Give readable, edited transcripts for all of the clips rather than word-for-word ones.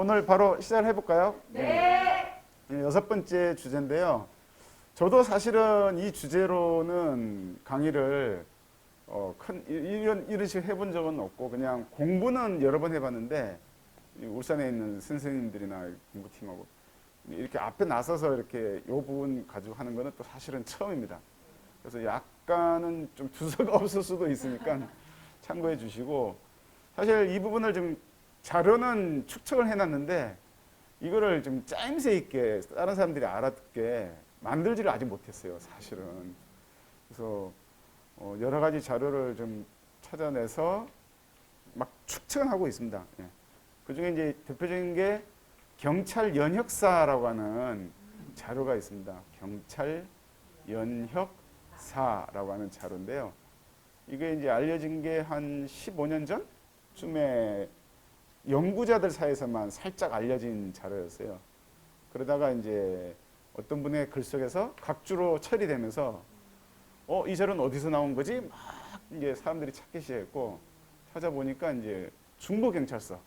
오늘 바로 시작을 해볼까요? 네. 여섯 번째 주제인데요. 저도 사실은 이 주제로는 강의를 이런 식으로 해본 적은 없고 그냥 공부는 여러 번 해봤는데 울산에 있는 선생님들이나 공부팀하고 이렇게 앞에 나서서 이렇게 이 부분 가지고 하는 거는 또 사실은 처음입니다. 그래서 약간은 좀 두서가 없을 수도 있으니까 참고해 주시고, 사실 이 부분을 좀 자료는 축적을 해놨는데 이거를 좀 짜임새 있게 다른 사람들이 알아듣게 만들지를 아직 못했어요, 사실은. 그래서 여러 가지 자료를 좀 찾아내서 막 축적을 하고 있습니다. 예. 그 중에 이제 대표적인 게 경찰 연혁사라고 하는 자료가 있습니다. 경찰 연혁사라고 하는 자료인데요. 이게 이제 알려진 게 한 15년 전쯤에 연구자들 사이에서만 살짝 알려진 자료였어요. 그러다가 이제 어떤 분의 글 속에서 각주로 처리되면서 이 자료는 어디서 나온 거지? 막 이제 사람들이 찾기 시작했고, 찾아보니까 이제 중부경찰서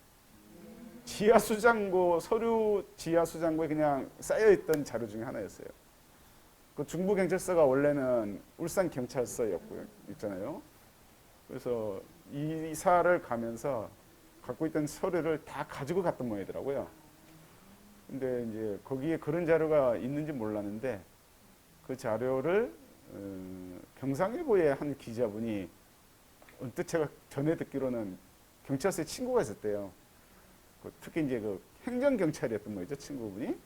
지하수장고, 서류 지하수장고에 그냥 쌓여있던 자료 중에 하나였어요. 그 중부경찰서가 원래는 울산경찰서였고요, 있잖아요. 그래서 이사를 가면서 갖고 있던 서류를 다 가지고 갔던 모양이더라고요. 근데 이제 거기에 그런 자료가 있는지 몰랐는데 그 자료를 경상일보의 한 기자분이 언뜻 제가 전에 듣기로는 경찰서에 친구가 있었대요. 특히 이제 그 행정경찰이었던 모양이죠, 친구분이.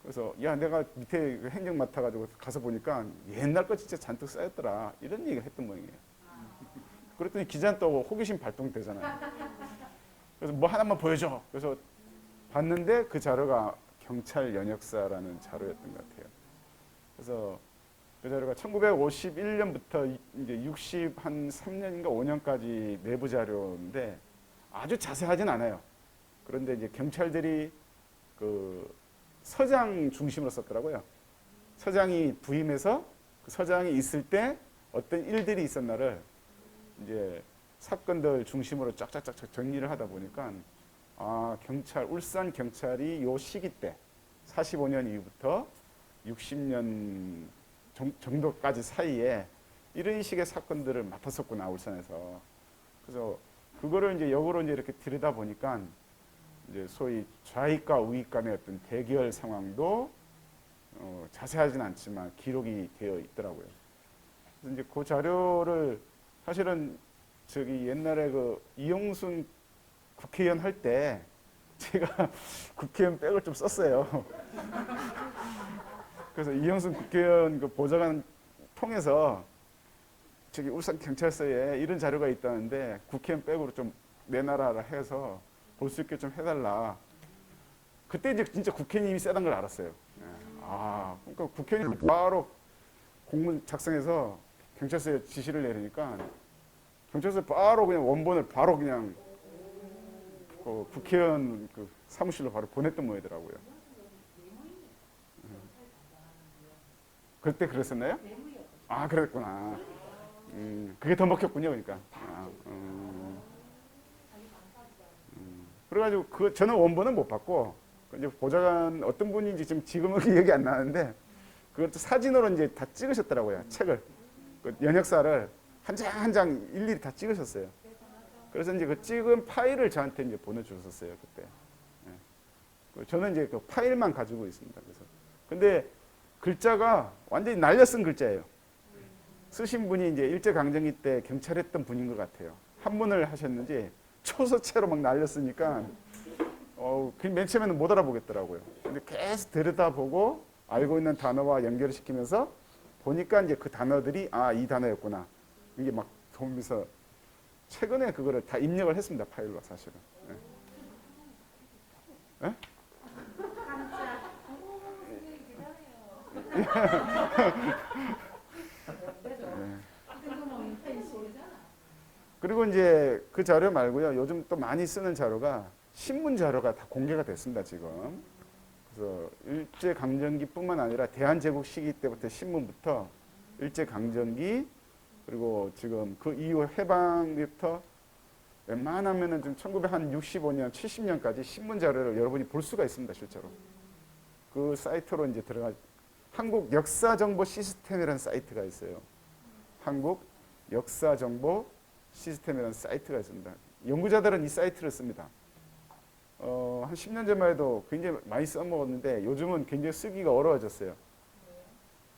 그래서 야, 내가 밑에 행정 맡아가지고 가서 보니까 옛날 거 진짜 잔뜩 쌓였더라, 이런 얘기를 했던 모양이에요. 그랬더니 기자는 또 호기심 발동되잖아요. 그래서 뭐 하나만 보여줘. 그래서 봤는데 그 자료가 경찰 연혁사라는 자료였던 것 같아요. 그래서 그 자료가 1951년부터 이제 63년인가 5년까지 내부 자료인데 아주 자세하진 않아요. 그런데 이제 경찰들이 그 서장 중심으로 썼더라고요. 서장이 부임해서 그 서장이 있을 때 어떤 일들이 있었나를 이제 사건들 중심으로 쫙쫙쫙 정리를 하다 보니까 울산 경찰이 요 시기 때 45년 이후부터 60년 정도까지 사이에 이런 식의 사건들을 맡았었구나, 울산에서. 그래서 그거를 이제 역으로 이제 이렇게 들여다 보니까 이제 소위 좌익과 우익 간의 어떤 대결 상황도 자세하진 않지만 기록이 되어 있더라고요. 그래서 이제 그 자료를 사실은 저기 옛날에 그 이용순 국회의원 할 때 제가 국회의원 백을 좀 썼어요. 그래서 이용순 국회의원 그 보좌관 통해서 저기 울산 경찰서에 이런 자료가 있다는데 국회의원 백으로 좀 내놔라 해서 볼 수 있게 좀 해달라. 그때 이제 진짜 국회의원님이 세단 걸 알았어요. 그러니까 국회의원이 바로 공문 작성해서 경찰서에 지시를 내리니까 경찰서 바로 그냥 원본을 바로 그냥 국회의원 그 사무실로 바로 보냈던 모양이더라고요. 그때 그랬었나요? 그랬구나. 그게 더 먹혔군요, 그러니까. 그래가지고 저는 원본은 못 받고 이제 보좌관 어떤 분인지 지금은 기억이 안 나는데 그것도 사진으로 이제 다 찍으셨더라고요, 책을. 그 연혁사를 한 장 한 장 일일이 다 찍으셨어요. 그래서 이제 그 찍은 파일을 저한테 이제 보내주셨어요, 그때. 저는 이제 그 파일만 가지고 있습니다. 그래서 근데 글자가 완전히 날려 쓴 글자예요. 쓰신 분이 이제 일제강점기 때 경찰했던 분인 것 같아요. 한문을 하셨는지 초서체로 막 날렸으니까 맨 처음에는 못 알아보겠더라고요. 근데 계속 들여다보고 알고 있는 단어와 연결을 시키면서 보니까 이제 그 단어들이 이 단어였구나. 이게 막 보면서 최근에 그거를 다 입력을 했습니다, 파일로 사실은. 네? 그리고 이제 그 자료 말고요, 요즘 또 많이 쓰는 자료가 신문 자료가 다 공개가 됐습니다, 지금. 그래서 일제강점기뿐만 아니라 대한제국 시기 때부터 신문부터 일제강점기 그리고 지금 그 이후 해방부터 웬만하면은 좀 1965년, 70년까지 신문 자료를 여러분이 볼 수가 있습니다, 실제로. 그 사이트로 이제 들어가 한국 역사정보 시스템이라는 사이트가 있어요. 한국 역사정보 시스템이라는 사이트가 있습니다. 연구자들은 이 사이트를 씁니다. 한 10년 전만 해도 굉장히 많이 써먹었는데 요즘은 굉장히 쓰기가 어려워졌어요.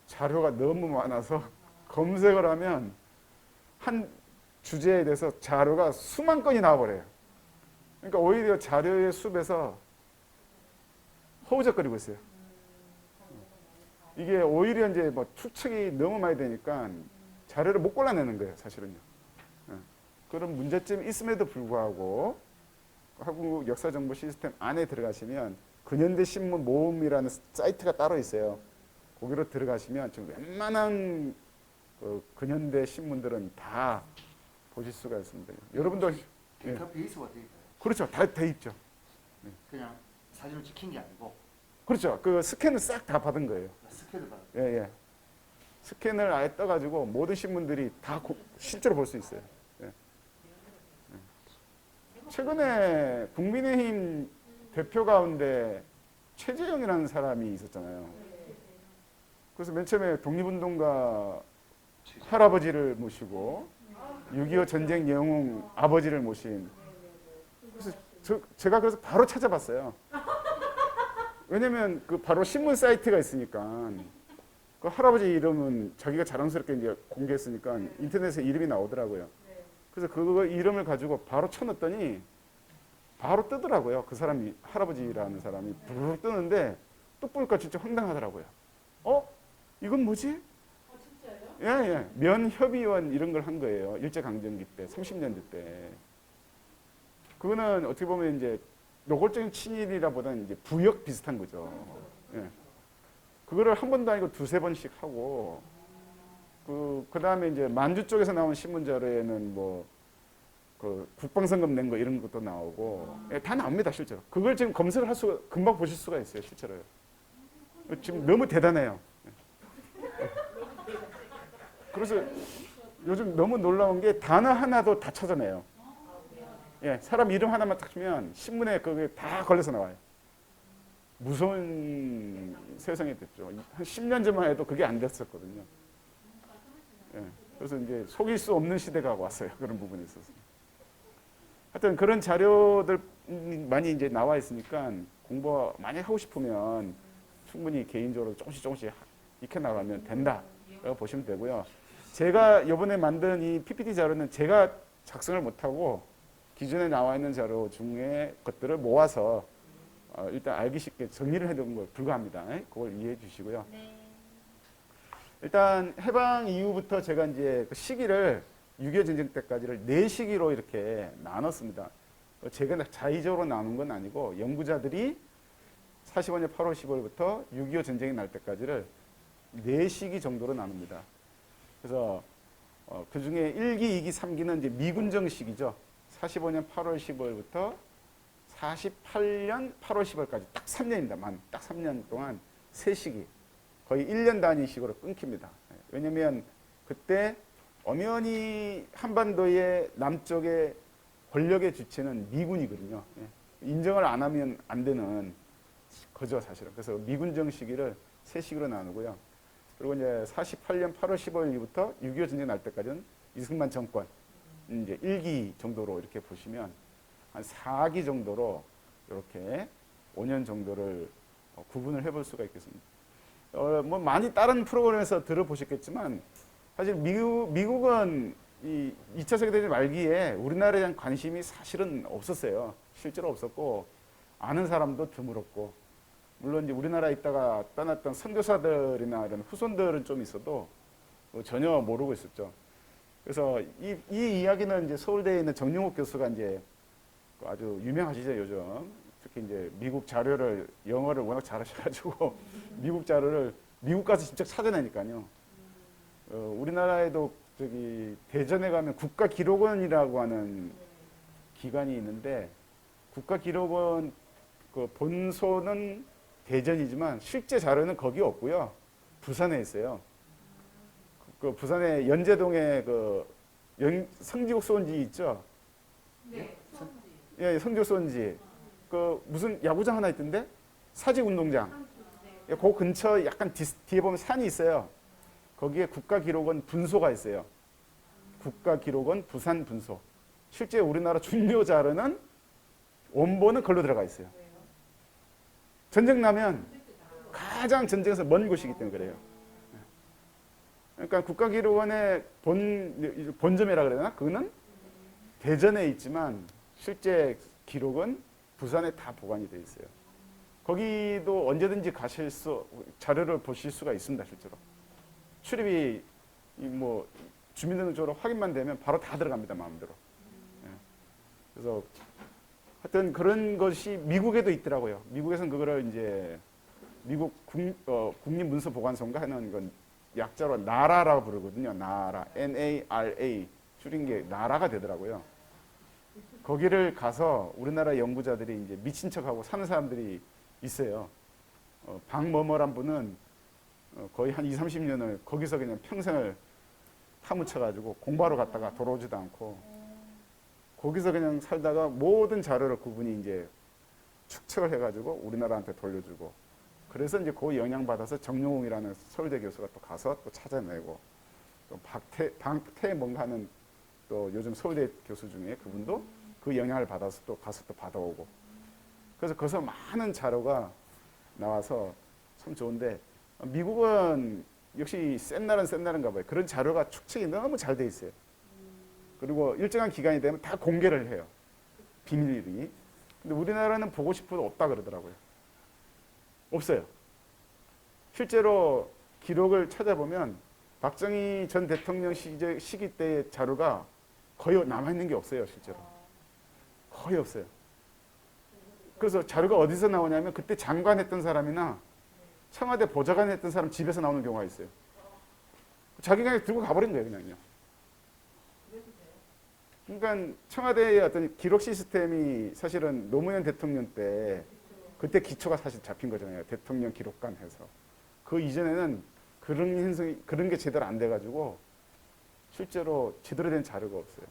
자료가 너무 많아서 검색을 하면 한 주제에 대해서 자료가 수만 건이 나와버려요. 그러니까 오히려 자료의 숲에서 허우적거리고 있어요. 이게 오히려 이제 뭐 추측이 너무 많이 되니까 자료를 못 골라내는 거예요, 사실은요. 그런 문제점이 있음에도 불구하고 한국 역사정보 시스템 안에 들어가시면 근현대 신문 모음이라는 사이트가 따로 있어요. 거기로 들어가시면 지금 웬만한 근현대 신문들은 다 보실 수가 있습니다. 여러분도 데이터베이스가 돼 있어요. 그렇죠, 다 돼 있죠. 그냥 사진을 찍힌 게 아니고 그렇죠, 그 스캔을 싹 다 받은 거예요. 스캔을 받은. 예, 예. 스캔을 아예 떠가지고 모든 신문들이 다 실제로 볼 수 있어요. 예. 예. 최근에 국민의힘 대표 가운데 최재형이라는 사람이 있었잖아요. 그래서 맨 처음에 독립운동가 할아버지를 모시고 6.25 전쟁 영웅 아버지를 모신. 그래서 제가 그래서 바로 찾아봤어요. 왜냐면 그 바로 신문 사이트가 있으니까 그 할아버지 이름은 자기가 자랑스럽게 이제 공개했으니까 인터넷에 이름이 나오더라고요. 그래서 그 이름을 가지고 바로 쳐넣었더니 바로 뜨더라고요. 그 사람이 할아버지라는 사람이 부르르 뜨는데 뚝 보니까 진짜 황당하더라고요. 이건 뭐지? 예, 예. 면협의원 이런 걸 한 거예요. 일제강점기 때, 30년대 때. 그거는 어떻게 보면 이제 노골적인 친일이라보다는 이제 부역 비슷한 거죠. 예. 그거를 한 번도 아니고 두세 번씩 하고, 그 다음에 이제 만주 쪽에서 나온 신문 자료에는 뭐, 그 국방성금 낸 거 이런 것도 나오고, 예, 다 나옵니다, 실제로. 그걸 지금 검색을 할 수가, 금방 보실 수가 있어요, 실제로요. 지금 너무 대단해요. 그래서 요즘 너무 놀라운 게 단어 하나도 다 찾아내요. 예, 사람 이름 하나만 딱 치면 신문에 그게 다 걸려서 나와요. 무서운 세상이 됐죠. 한 10년 전만 해도 그게 안 됐었거든요. 예, 그래서 이제 속일 수 없는 시대가 왔어요. 그런 부분에 있어서. 하여튼 그런 자료들 많이 이제 나와 있으니까 공부 많이 하고 싶으면 충분히 개인적으로 조금씩 익혀 나가면 된다. 라고 보시면 되고요. 제가 이번에 만든 이 PPT 자료는 제가 작성을 못하고 기존에 나와 있는 자료 중에 것들을 모아서 일단 알기 쉽게 정리를 해둔 걸 불과합니다. 그걸 이해해 주시고요. 네. 일단 해방 이후부터 제가 이제 그 시기를 6.25 전쟁 때까지를 4시기로 이렇게 나눴습니다. 제가 자의적으로 나눈 건 아니고 연구자들이 45년 8월 15일부터 6.25 전쟁이 날 때까지를 4시기 정도로 나눕니다. 그래서 그 중에 1기, 2기, 3기는 이제 미군정 시기죠. 45년 8월 15일부터 48년 8월 10일까지 딱 3년입니다. 딱 3년 동안 3시기. 거의 1년 단위식으로 끊깁니다. 왜냐면 그때 엄연히 한반도의 남쪽의 권력의 주체는 미군이거든요. 인정을 안 하면 안 되는 거죠, 사실은. 그래서 미군정 시기를 3시기로 나누고요. 그리고 이제 48년 8월 15일부터 6.25 전쟁 날 때까지는 이승만 정권 이제 1기 정도로 이렇게 보시면 한 4기 정도로 이렇게 5년 정도를 구분을 해볼 수가 있겠습니다. 뭐 많이 다른 프로그램에서 들어보셨겠지만 사실 미국은 이 2차 세계대전 말기에 우리나라에 대한 관심이 사실은 없었어요. 실제로 없었고 아는 사람도 드물었고 물론 이제 우리나라에 있다가 떠났던 선교사들이나 이런 후손들은 좀 있어도 전혀 모르고 있었죠. 그래서 이 이야기는 이제 서울대에 있는 정용욱 교수가 이제 아주 유명하시죠, 요즘. 특히 이제 미국 자료를 영어를 워낙 잘하셔가지고 미국 자료를 미국 가서 직접 찾아내니까요. 우리나라에도 저기 대전에 가면 국가기록원이라고 하는 기관이 있는데 국가기록원 그 본소는 대전이지만 실제 자료는 거기 없고요. 부산에 있어요. 그 부산에 연제동에 그 성지국 소원지 있죠. 예? 예, 선교 쏜지. 그 무슨 야구장 하나 있던데? 사직 운동장. 예, 그 근처 약간 뒤에 보면 산이 있어요. 거기에 국가기록원 분소가 있어요. 국가기록원 부산 분소. 실제 우리나라 중요 자료는 원본은 걸로 들어가 있어요. 전쟁 나면 가장 전쟁에서 먼 곳이기 때문에 그래요. 그러니까 국가기록원의 본점이라 그래야 되나? 그거는 대전에 있지만 실제 기록은 부산에 다 보관이 되어 있어요. 거기도 언제든지 자료를 보실 수가 있습니다, 실제로. 출입이 뭐 주민등록적으로 확인만 되면 바로 다 들어갑니다, 마음대로. 예. 그래서 하여튼 그런 것이 미국에도 있더라고요. 미국에서는 그거를 이제 미국 국립문서보관소인가 하는 건 약자로 나라라고 부르거든요. 나라, NARA 줄인 게 나라가 되더라고요. 거기를 가서 우리나라 연구자들이 이제 미친 척하고 사는 사람들이 있어요. 박머머란 분은 거의 한 20, 30년을 거기서 그냥 평생을 파묻혀가지고 공부하러 갔다가 돌아오지도 않고 거기서 그냥 살다가 모든 자료를 그분이 이제 축적을 해가지고 우리나라한테 돌려주고 그래서 이제 그 영향받아서 정용웅이라는 서울대 교수가 또 가서 또 찾아내고 또 박태 뭔가 하는 또 요즘 서울대 교수 중에 그분도 그 영향을 받아서 또 가서 또 받아오고 그래서 거기서 많은 자료가 나와서 참 좋은데 미국은 역시 센 나라인가 봐요. 그런 자료가 축적이 너무 잘 돼 있어요. 그리고 일정한 기간이 되면 다 공개를 해요. 비밀이. 근데 우리나라는 보고 싶어도 없다 그러더라고요. 없어요. 실제로 기록을 찾아보면 박정희 전 대통령 시기 때의 자료가 거의 남아있는 게 없어요. 실제로. 거의 없어요. 그래서 자료가 어디서 나오냐면 그때 장관 했던 사람이나 청와대 보좌관 했던 사람 집에서 나오는 경우가 있어요. 자기가 그냥 들고 가버린 거예요. 그냥요. 그러니까 청와대의 어떤 기록 시스템이 사실은 노무현 대통령 때 그때 기초가 사실 잡힌 거잖아요. 대통령 기록관 해서. 그 이전에는 그런 게 제대로 안 돼가지고 실제로 제대로 된 자료가 없어요.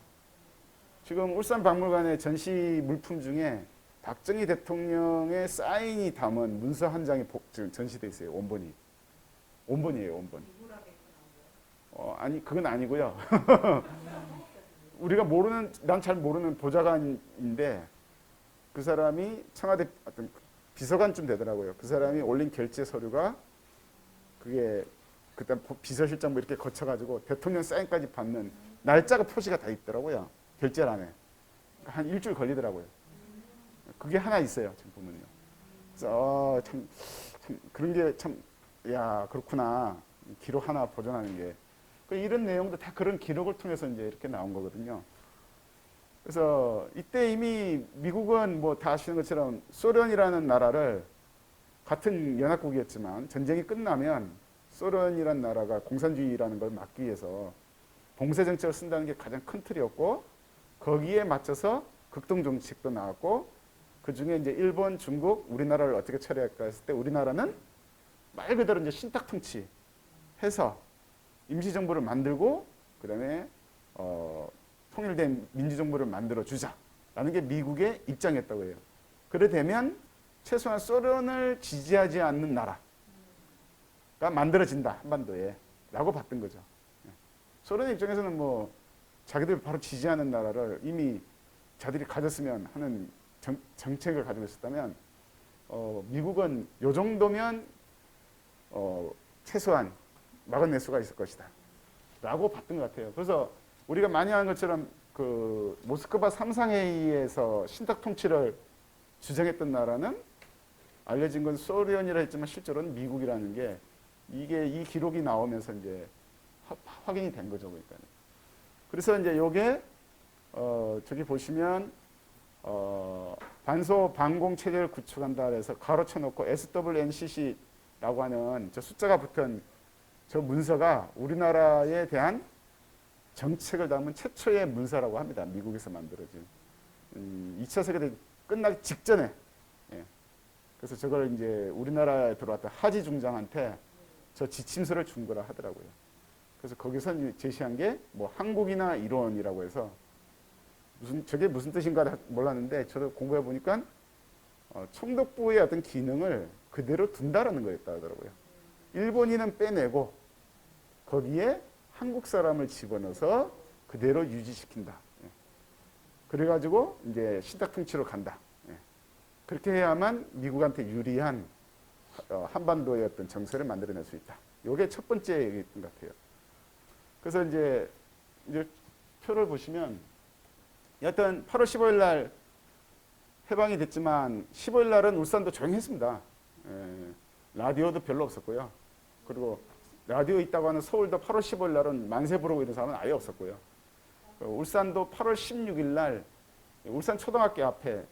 지금 울산박물관의 전시 물품 중에 박정희 대통령의 사인이 담은 문서 한 장이 지금 전시되어 있어요. 원본이. 원본이에요. 원본. 아니 그건 아니고요. 우리가 난 잘 모르는 보좌관인데 그 사람이 청와대 어떤 비서관쯤 되더라고요. 그 사람이 올린 결제 서류가 그게 그때 비서실장 뭐 이렇게 거쳐가지고 대통령 사인까지 받는 날짜가 표시가 다 있더라고요. 결제란에. 한 일주일 걸리더라고요. 그게 하나 있어요. 지금 보면요. 그래서 참 그런 게 참 야 그렇구나. 기록 하나 보존하는 게. 이런 내용도 다 그런 기록을 통해서 이제 이렇게 나온 거거든요. 그래서 이때 이미 미국은 뭐 다 아시는 것처럼 소련이라는 나라를 같은 연합국이었지만 전쟁이 끝나면 소련이라는 나라가 공산주의라는 걸 막기 위해서 봉쇄 정책을 쓴다는 게 가장 큰 틀이었고 거기에 맞춰서 극동 정책도 나왔고 그 중에 이제 일본, 중국, 우리나라를 어떻게 처리할까 했을 때 우리나라는 말 그대로 이제 신탁 통치해서 임시정부를 만들고 그다음에 통일된 민주정부를 만들어 주자라는 게 미국의 입장이었다고 해요. 그래 되면 최소한 소련을 지지하지 않는 나라가 만들어진다 한반도에 라고 봤던 거죠. 소련 입장에서는 뭐 자기들 바로 지지하는 나라를 이미 자들이 가졌으면 하는 정책을 가지고 있었다면 미국은 요 정도면 최소한 막아낼 수가 있을 것이다 라고 봤던 것 같아요. 그래서 우리가 많이 하는 것처럼 그 모스크바 삼상회의에서 신탁 통치를 주장했던 나라는 알려진 건 소련이라 했지만 실제로는 미국이라는 게 이게 이 기록이 나오면서 이제 확인이 된 거죠. 그러니까. 그래서 이제 요게 저기 보시면 반소 반공 체제를 구축한다 해서 가로 쳐놓고 SWNCC라고 하는 저 숫자가 붙은 저 문서가 우리나라에 대한 정책을 담은 최초의 문서라고 합니다. 미국에서 만들어진 2차 세계대전 끝나기 직전에. 예. 그래서 저걸 이제 우리나라에 들어왔던 하지 중장한테 저 지침서를 준 거라 하더라고요. 그래서 거기서 제시한 게 뭐 한국이나 이론이라고 해서 저게 무슨 뜻인가 몰랐는데 저도 공부해 보니까 총독부의 어떤 기능을 그대로 둔다라는 거였다 하더라고요. 일본인은 빼내고 거기에 한국 사람을 집어넣어서 그대로 유지시킨다. 예. 그래가지고 이제 신탁 통치로 간다. 예. 그렇게 해야만 미국한테 유리한 한반도의 어떤 정세를 만들어낼 수 있다. 이게 첫 번째 얘기였던 것 같아요. 그래서 이제 표를 보시면 여하튼 8월 15일 날 해방이 됐지만 15일 날은 울산도 조용했습니다. 라디오도 별로 없었고요. 그리고 라디오 있다고 하는 서울도 8월 15일 날은 만세 부르고 이런 사람은 아예 없었고요. 울산도 8월 16일 날 울산 초등학교 앞에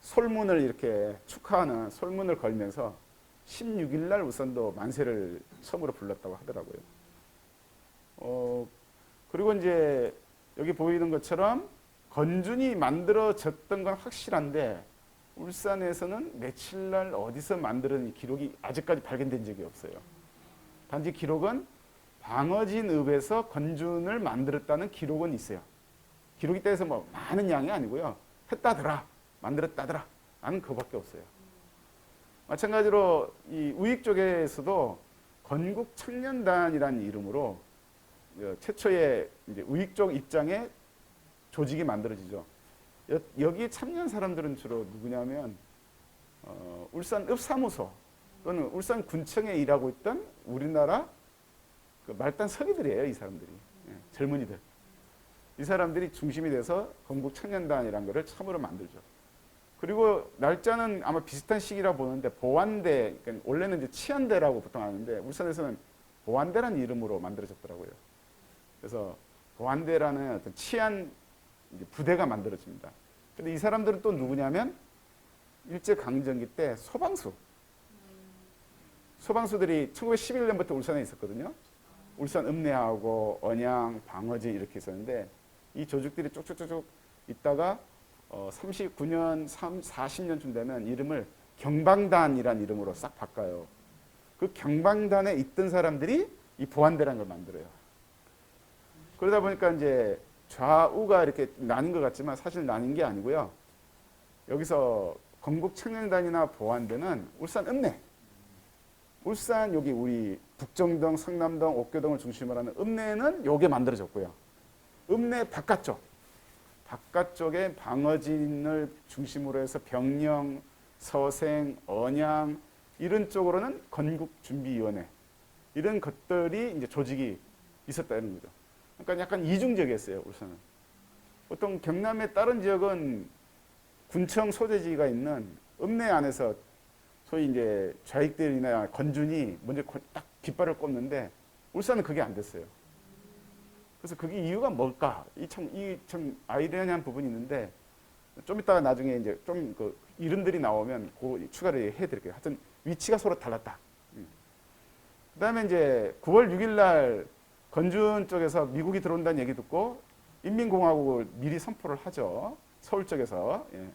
솔문을 이렇게 축하하는 솔문을 걸면서 16일 날 울산도 만세를 처음으로 불렀다고 하더라고요. 그리고 이제 여기 보이는 것처럼 건준이 만들어졌던 건 확실한데 울산에서는 며칠 날 어디서 만들어진 기록이 아직까지 발견된 적이 없어요. 단지 기록은 방어진읍에서 건준을 만들었다는 기록은 있어요. 기록이 있다 해서 뭐 많은 양이 아니고요. 했다더라, 만들었다더라 라는 그거밖에 없어요. 마찬가지로 이 우익 쪽에서도 건국청년단이라는 이름으로 최초의 이제 우익 쪽 입장에 조직이 만들어지죠. 여기에 참여한 사람들은 주로 누구냐면 울산 읍사무소 또는 울산 군청에 일하고 있던 우리나라 그 말단 서기들이에요. 이 사람들이. 젊은이들. 이 사람들이 중심이 돼서 건국청년단이라는 것을 처음으로 만들죠. 그리고 날짜는 아마 비슷한 시기라 보는데 보안대, 그러니까 원래는 이제 치안대라고 보통 하는데 울산에서는 보안대라는 이름으로 만들어졌더라고요. 그래서 보안대라는 어떤 치안 부대가 만들어집니다. 근데 이 사람들은 또 누구냐면 일제강점기 때 소방수들이 1911년부터 울산에 있었거든요. 울산 읍내하고 언양, 방어진 이렇게 있었는데 이 조직들이 쭉쭉쭉 있다가 39년, 40년쯤 되면 이름을 경방단이라는 이름으로 싹 바꿔요. 그 경방단에 있던 사람들이 이 보안대라는 걸 만들어요. 그러다 보니까 이제 좌우가 이렇게 나뉜 것 같지만 사실 나뉜 게 아니고요. 여기서 건국청년단이나 보안대는 울산 읍내, 울산 여기 우리 북정동, 성남동, 옥교동을 중심으로 하는 읍내는 요게 만들어졌고요. 읍내 바깥쪽에 방어진을 중심으로 해서 병영, 서생, 언양 이런 쪽으로는 건국준비위원회 이런 것들이 이제 조직이 있었다는 거죠. 그러니까 약간 이중적이었어요, 울산은. 보통 경남의 다른 지역은 군청 소재지가 있는 읍내 안에서 소위 이제 좌익들이나 건준이 먼저 딱 깃발을 꼽는데 울산은 그게 안 됐어요. 그래서 그게 이유가 뭘까? 이 참 아이러니한 부분이 있는데 좀 이따가 나중에 이제 좀 그 이름들이 나오면 그 추가를 해드릴게요. 하여튼 위치가 서로 달랐다. 그다음에 이제 9월 6일 날 건준 쪽에서 미국이 들어온다는 얘기 듣고 인민공화국을 미리 선포를 하죠. 서울 쪽에서. 예.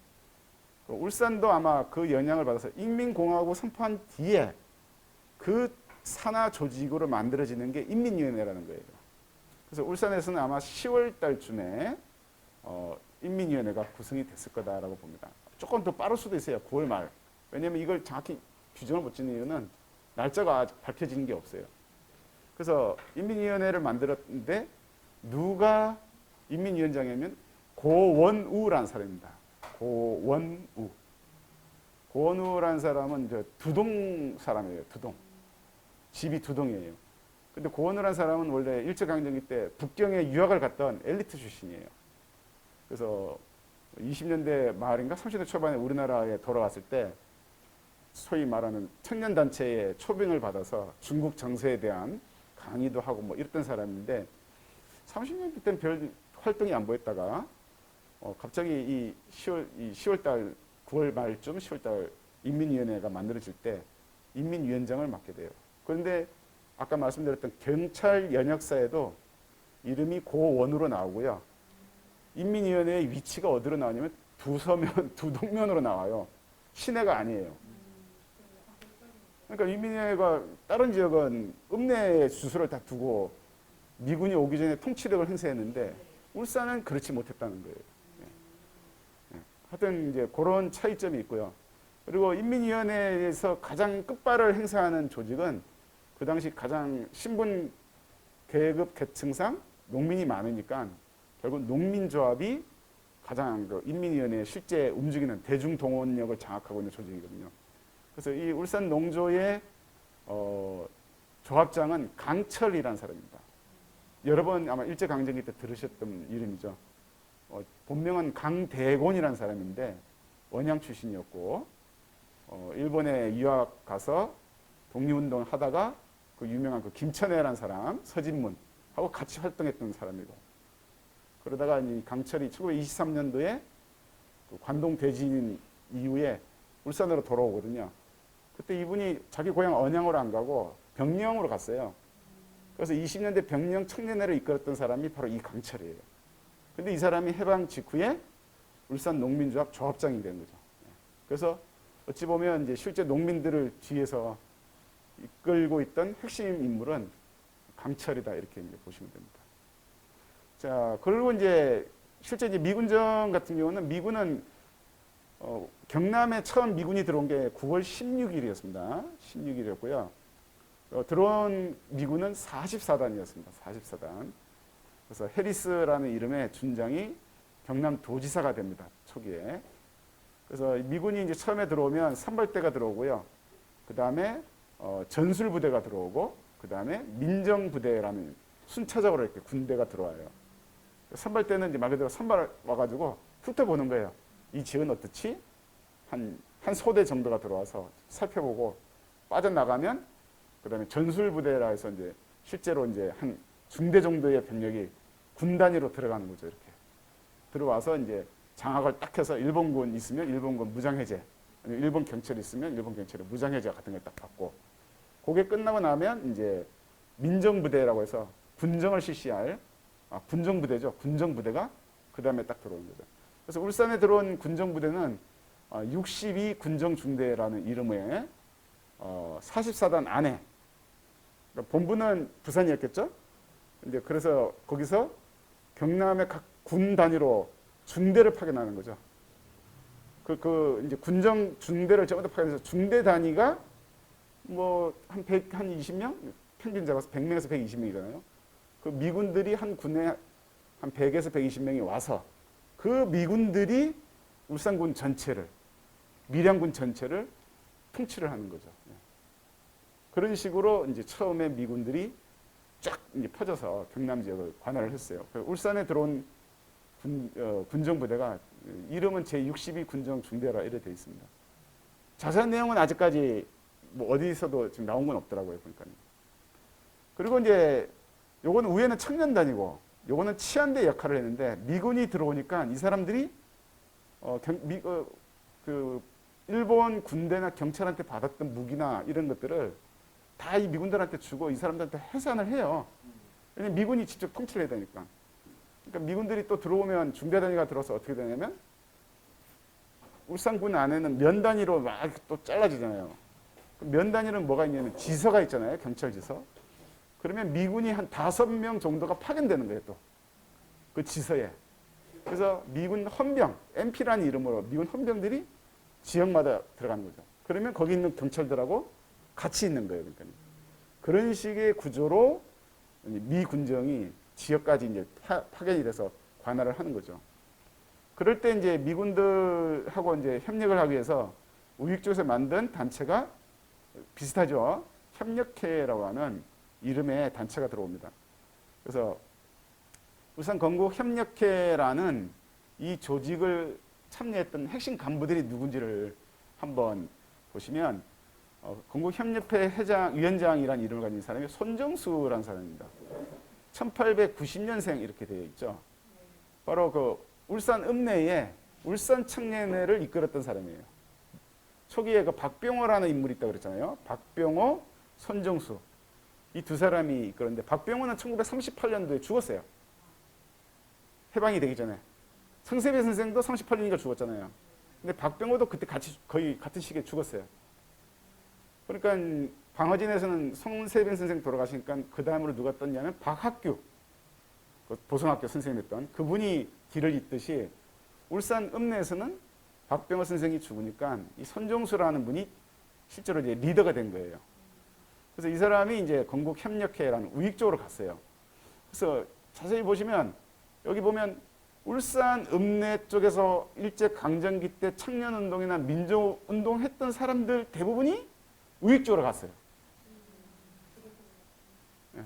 울산도 아마 그 영향을 받아서 인민공화국 선포한 뒤에 그 산하 조직으로 만들어지는 게 인민위원회라는 거예요. 그래서 울산에서는 아마 10월 달쯤에 인민위원회가 구성이 됐을 거다라고 봅니다. 조금 더 빠를 수도 있어요. 9월 말. 왜냐하면 이걸 정확히 규정을 못 짓는 이유는 날짜가 아직 밝혀지는 게 없어요. 그래서 인민위원회를 만들었는데 누가 인민위원장이면 고원우라는 사람입니다. 고원우라는 사람은 저 두동 사람이에요. 두동. 집이 두동이에요. 근데 고원우라는 사람은 원래 일제강점기 때 북경에 유학을 갔던 엘리트 출신이에요. 그래서 20년대 말인가 30대 초반에 우리나라에 돌아왔을 때 소위 말하는 청년단체의 초빙을 받아서 중국 정세에 대한 강의도 하고 뭐 이랬던 사람인데 30년대 때는 별 활동이 안 보였다가 갑자기 이 10월달 9월 말쯤 10월달 인민위원회가 만들어질 때 인민위원장을 맡게 돼요. 그런데 아까 말씀드렸던 경찰 연역사에도 이름이 고원으로 나오고요. 인민위원회의 위치가 어디로 나오냐면 두동면으로 나와요. 시내가 아니에요. 그러니까 인민위원회가 다른 지역은 읍내에 주소를 다 두고 미군이 오기 전에 통치력을 행사했는데 울산은 그렇지 못했다는 거예요. 하여튼 이제 그런 차이점이 있고요. 그리고 인민위원회에서 가장 끝발을 행사하는 조직은 그 당시 가장 신분 계급 계층상 농민이 많으니까 결국 농민조합이 가장 그 인민위원회에 실제 움직이는 대중동원력을 장악하고 있는 조직이거든요. 그래서 이 울산 농조의 조합장은 강철이라는 사람입니다. 여러 번 아마 일제강점기 때 들으셨던 이름이죠. 본명은 강대곤이라는 사람인데 원양 출신이었고 일본에 유학 가서 독립운동을 하다가 그 유명한 그 김천애라는 사람 서진문하고 같이 활동했던 사람이고 그러다가 이 강철이 1923년도에 그 관동 대진 이후에 울산으로 돌아오거든요. 그때 이분이 자기 고향 언양으로 안 가고 병령으로 갔어요. 그래서 20년대 병령 청년회를 이끌었던 사람이 바로 이 강철이에요. 근데 이 사람이 해방 직후에 울산 농민조합 조합장이 된 거죠. 그래서 어찌 보면 이제 실제 농민들을 뒤에서 이끌고 있던 핵심 인물은 강철이다 이렇게 이제 보시면 됩니다. 자, 그리고 이제 실제 이제 미군정 같은 경우는 미군은 경남에 처음 미군이 들어온 게 9월 16일이었습니다. 16일이었고요. 들어온 미군은 44단이었습니다. 44단. 그래서 해리스라는 이름의 준장이 경남 도지사가 됩니다. 초기에. 그래서 미군이 이제 처음에 들어오면 선발대가 들어오고요. 그 다음에 전술부대가 들어오고, 그 다음에 민정부대라는 순차적으로 이렇게 군대가 들어와요. 선발대는 이제 말 그대로 선발 와가지고 훑어보는 거예요. 이 지역은 어떻지? 한 소대 정도가 들어와서 살펴보고 빠져나가면 그 다음에 전술부대라 해서 이제 실제로 이제 한 중대 정도의 병력이 군 단위로 들어가는 거죠. 이렇게 들어와서 이제 장악을 딱 해서 일본군 있으면 일본군 무장해제, 아니면 일본 경찰 있으면 일본 경찰의 무장해제 같은 걸 딱 받고, 그게 끝나고 나면 이제 민정부대라고 해서 군정을 실시할 군정부대죠. 군정부대가 그 다음에 딱 들어오는 거죠. 그래서 울산에 들어온 군정부대는 62 군정중대라는 이름의 44단 안에, 그러니까 본부는 부산이었겠죠. 이제 그래서 거기서 경남의 각 군 단위로 중대를 파견하는 거죠. 이제 군정 중대를 전부 다 파견해서 중대 단위가 뭐 한 20명? 평균 잡아서 100명에서 120명이잖아요. 그 미군들이 한 군에 한 100에서 120명이 와서 그 미군들이 울산군 전체를, 밀양군 전체를 통치를 하는 거죠. 그런 식으로 이제 처음에 미군들이 쫙 이제 퍼져서 경남 지역을 관할을 했어요. 울산에 들어온 군정부대가 이름은 제62 군정중대라 이래 되어 있습니다. 자세한 내용은 아직까지 뭐 어디서도 지금 나온 건 없더라고요. 보니까. 그리고 이제 요거는 위에는 청년단이고 요거는 치안대 역할을 했는데, 미군이 들어오니까 이 사람들이 일본 군대나 경찰한테 받았던 무기나 이런 것들을 다 이 미군들한테 주고 이 사람들한테 해산을 해요. 왜냐면 미군이 직접 통치를 해야 되니까. 그러니까 미군들이 또 들어오면 중대 단위가 들어서 어떻게 되냐면 울산군 안에는 면 단위로 막 또 잘라지잖아요. 면 단위는 뭐가 있냐면 지서가 있잖아요. 경찰 지서. 그러면 미군이 한 5명 정도가 파견되는 거예요. 또 그 지서에. 그래서 미군 헌병, MP라는 이름으로 미군 헌병들이 지역마다 들어가는 거죠. 그러면 거기 있는 경찰들하고 같이 있는 거예요. 그러니까 그런 식의 구조로 미 군정이 지역까지 이제 파견이 돼서 관할을 하는 거죠. 그럴 때 이제 미군들하고 이제 협력을 하기 위해서 우익 쪽에서 만든 단체가 비슷하죠. 협력회라고 하는 이름의 단체가 들어옵니다. 그래서 울산 건국 협력회라는 이 조직을 참여했던 핵심 간부들이 누군지를 한번 보시면 건국협력회 위원장이라는 이름을 가진 사람이 손정수라는 사람입니다. 1890년생 이렇게 되어 있죠. 바로 그 울산 읍내에 울산 청년회를 이끌었던 사람이에요. 초기에 그 박병호라는 인물이 있다고 그랬잖아요. 박병호, 손정수. 이 두 사람이 이끌었는데, 박병호는 1938년도에 죽었어요. 해방이 되기 전에. 성세배 선생도 38년이니까 죽었잖아요. 근데 박병호도 그때 같이 거의 같은 시기에 죽었어요. 그러니까 방어진에서는 성세배 선생 돌아가시니까 그 다음으로 누가 떴냐면 박학규, 그 보성학교 선생님이었던 그분이 길을 잇듯이 울산 읍내에서는 박병호 선생이 죽으니까 이 손종수라는 분이 실제로 이제 리더가 된 거예요. 그래서 이 사람이 이제 건국협력회라는 우익 쪽으로 갔어요. 그래서 자세히 보시면 여기 보면 울산 읍내 쪽에서 일제 강점기 때 청년운동이나 민족운동 했던 사람들 대부분이 우익 쪽으로 갔어요. 네.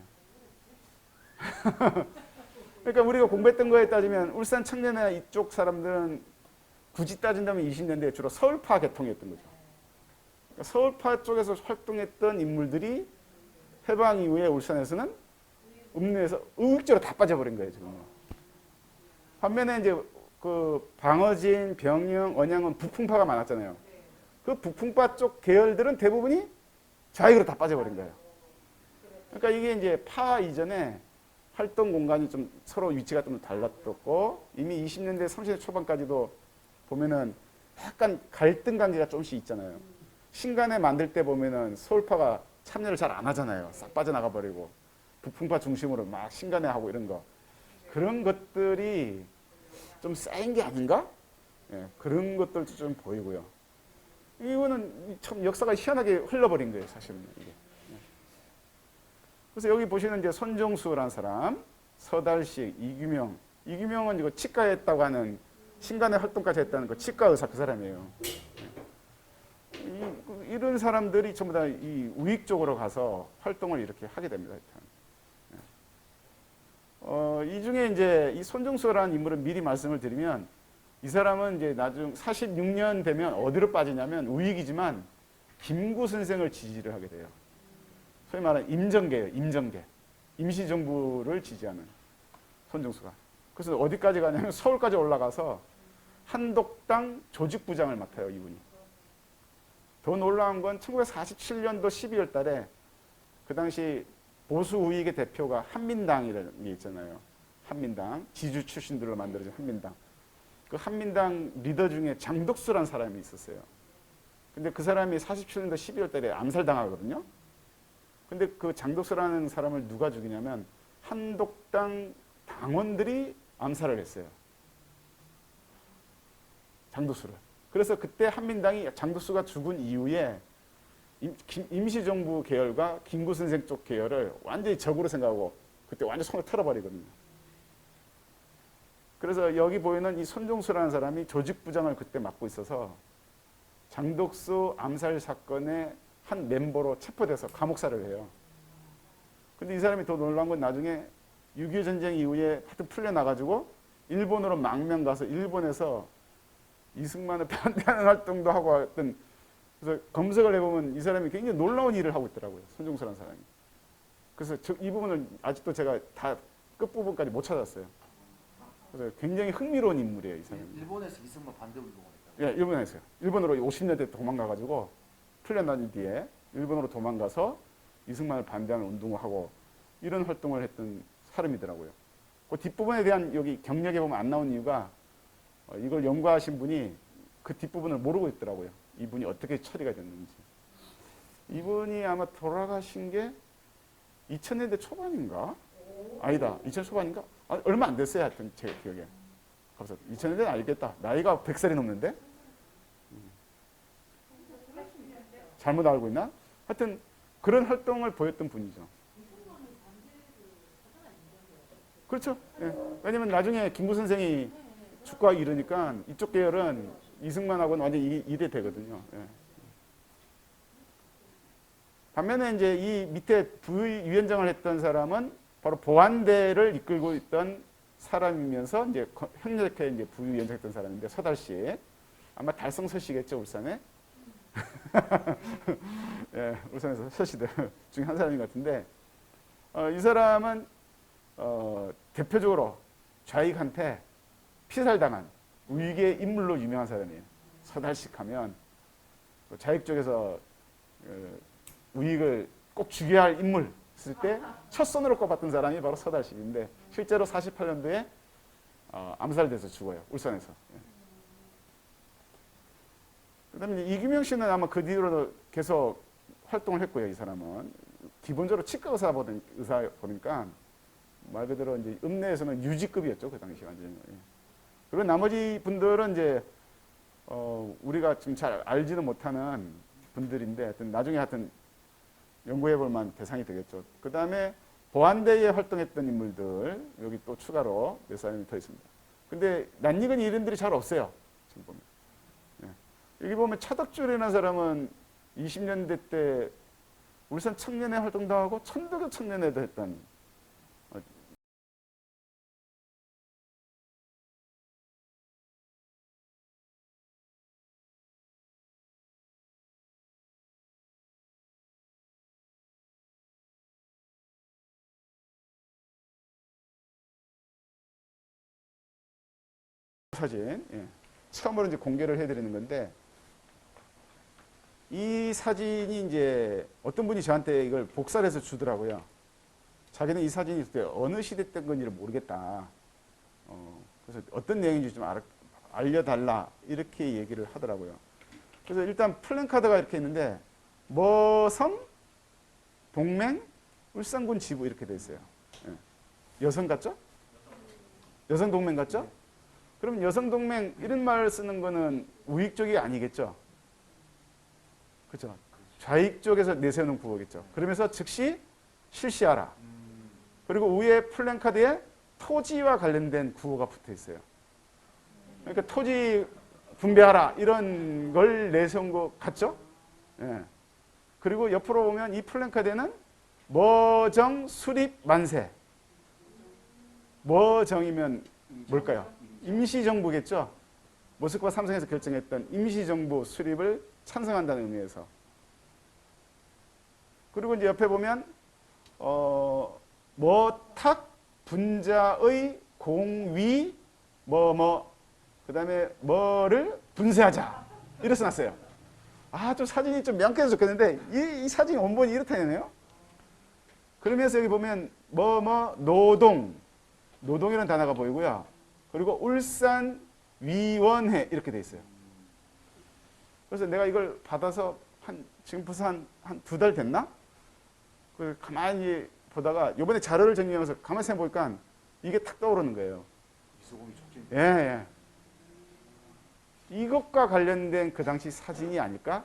그러니까 우리가 공부했던 거에 따지면 울산 청년이나 이쪽 사람들은 굳이 따진다면 20년대에 주로 서울파 계통이었던 거죠. 그러니까 서울파 쪽에서 활동했던 인물들이 해방 이후에 울산에서는 읍내에서 우익적으로 다 빠져버린 거예요, 지금. 반면에 이제 그 방어진, 병영, 언양은 북풍파가 많았잖아요. 그 북풍파 쪽 계열들은 대부분이 좌익으로 다 빠져버린 거예요. 그러니까 이게 이제 파 이전에 활동 공간이 좀 서로 위치가 좀 달랐었고 이미 20년대, 30대 초반까지도 보면은 약간 갈등 관계가 조금씩 있잖아요. 신간에 만들 때 보면은 서울파가 참여를 잘 안 하잖아요. 싹 빠져나가 버리고 북풍파 중심으로 막 신간에 하고 이런 거. 그런 것들이 좀 쌓인 게 아닌가? 예, 그런 것들도 좀 보이고요. 이거는 참 역사가 희한하게 흘러버린 거예요, 사실은. 이게. 그래서 여기 보시는 이제 손종수라는 사람, 서달식, 이규명. 이규명은 이거 치과에 했다고 하는 신간의 활동까지 했다는 그 치과 의사 그 사람이에요. 이런 사람들이 전부 다 이 우익 쪽으로 가서 활동을 이렇게 하게 됩니다. 이 중에 이제 이 손종수라는 인물은 미리 말씀을 드리면 이 사람은 이제 나중 46년 되면 어디로 빠지냐면 우익이지만 김구 선생을 지지를 하게 돼요. 소위 말하는 임정계예요. 임정계. 임시정부를 지지하는 손종수가. 그래서 어디까지 가냐면 서울까지 올라가서 한독당 조직부장을 맡아요. 이분이. 더 놀라운 건 1947년도 12월 달에 그 당시 보수 우익의 대표가 한민당이라는 게 있잖아요. 한민당. 지주 출신들로 만들어진 한민당. 그 한민당 리더 중에 장덕수라는 사람이 있었어요. 근데 그 사람이 47년도 12월 달에 암살당하거든요. 근데 그 장덕수라는 사람을 누가 죽이냐면 한독당 당원들이 암살을 했어요. 장덕수를. 그래서 그때 한민당이 장덕수가 죽은 이후에 임시정부 계열과 김구 선생 쪽 계열을 완전히 적으로 생각하고 그때 완전 손을 털어버리거든요. 그래서 여기 보이는 이 손종수라는 사람이 조직부장을 그때 맡고 있어서 장덕수 암살 사건의 한 멤버로 체포돼서 감옥살을 해요. 근데 이 사람이 더 놀라운 건 나중에 6.25 전쟁 이후에 하여튼 풀려나가지고 일본으로 망명 가서 일본에서 이승만을 반대하는 활동도 하고 했던 그래서 검색을 해보면 이 사람이 굉장히 놀라운 일을 하고 있더라고요. 손종수라는 사람이. 그래서 이 부분을 아직도 제가 다 끝부분까지 못 찾았어요. 그래서 굉장히 흥미로운 인물이에요. 이 사람이. 일본에서 이승만 반대 운동을 했다고요? 예, 일본에 했어요. 일본으로 50년대 도망가가지고 풀려난 뒤에 일본으로 도망가서 이승만을 반대하는 운동을 하고 이런 활동을 했던 사람이더라고요. 그 뒷부분에 대한 여기 경력에 보면 안 나온 이유가 이걸 연구하신 분이 그 뒷부분을 모르고 있더라고요. 이분이 어떻게 처리가 됐는지. 이분이 아마 돌아가신 게 2000년대 초반인가? 아니다. 2000년 초반인가? 얼마 안 됐어요. 하여튼 제 기억에. 그래서 2000년대는 알겠다. 나이가 100살이 넘는데? 잘못 알고 있나? 하여튼 그런 활동을 보였던 분이죠. 그렇죠. 예. 왜냐면 나중에 김구 선생이 죽고 이러니까 이쪽 계열은 이승만하고는 완전히 일이 되거든요. 예. 반면에 이제 이 밑에 부위원장을 했던 사람은 바로 보안대를 이끌고 있던 사람이면서 이제 협력회 이제 부위원장했던 사람인데 서달씨 아마 달성서씨겠죠 울산에. 예, 울산에서 서씨들 중에 한 사람인 것 같은데 이 사람은 대표적으로 좌익한테 피살당한 우익의 인물로 유명한 사람이에요. 서달식 하면 좌익 쪽에서 우익을 꼭 죽여야 할 인물 있을 때 첫 손으로 꼽았던 사람이 바로 서달식인데 실제로 48년도에 암살돼서 죽어요. 울산에서. 그다음에 이규명 씨는 아마 그 뒤로도 계속 활동을 했고요. 이 사람은 기본적으로 치과 의사 보니까 말 그대로 이제 읍내에서는 유지급이었죠. 그 당시 완전히. 그리고 나머지 분들은 이제 우리가 지금 잘 알지는 못하는 분들인데 하여튼 나중에 하여튼 연구해 볼 만한 대상이 되겠죠. 그 다음에 보안대에 활동했던 인물들 여기 또 추가로 몇 사람이 더 있습니다. 근데 낯익은 이름들이 잘 없어요. 지금 보면. 예. 여기 보면 차덕줄이라는 사람은 20년대 때 울산 청년회 활동도 하고 천덕여 청년회도 했던 사진. 예. 처음으로 이제 공개를 해드리는 건데 이 사진이 이제 어떤 분이 저한테 이걸 복사를 해서 주더라고요. 자기는 이 사진이 어느 시대 때 건지를 모르겠다. 그래서 어떤 내용인지 좀 알려달라 이렇게 얘기를 하더라고요. 그래서 일단 플랜카드가 이렇게 있는데 머성 동맹 울산군 지부 이렇게 돼 있어요. 예. 여성 같죠? 여성 동맹 같죠? 그럼 여성 동맹 이런 말 쓰는 거는 우익 쪽이 아니겠죠? 그렇죠? 좌익 쪽에서 내세우는 구호겠죠. 그러면서 즉시 실시하라. 그리고 위에 플랜카드에 토지와 관련된 구호가 붙어 있어요. 그러니까 토지 분배하라 이런 걸 내세운 것 같죠? 예. 그리고 옆으로 보면 이 플랜카드에는 머정 수립 만세. 머정이면 뭘까요? 임시정부겠죠? 모스크바 삼성에서 결정했던 임시정부 수립을 찬성한다는 의미에서. 그리고 이제 옆에 보면 머탁 분자의 공위 그 다음에 뭐를 분쇄하자 이렇게 써놨어요. 좀 사진이 좀 명쾌해서 좋겠는데 이 사진이 원본이 이렇다네요. 그러면서 여기 보면 노동이라는 단어가 보이고요. 그리고 울산위원회 이렇게 돼 있어요. 그래서 내가 이걸 받아서 지금 벌써 한 2달 됐나? 가만히 보다가 이번에 자료를 정리하면서 가만히 생각해보니까 이게 탁 떠오르는 거예요. 이소금이 촉진. 예. 이것과 관련된 그 당시 사진이 아닐까?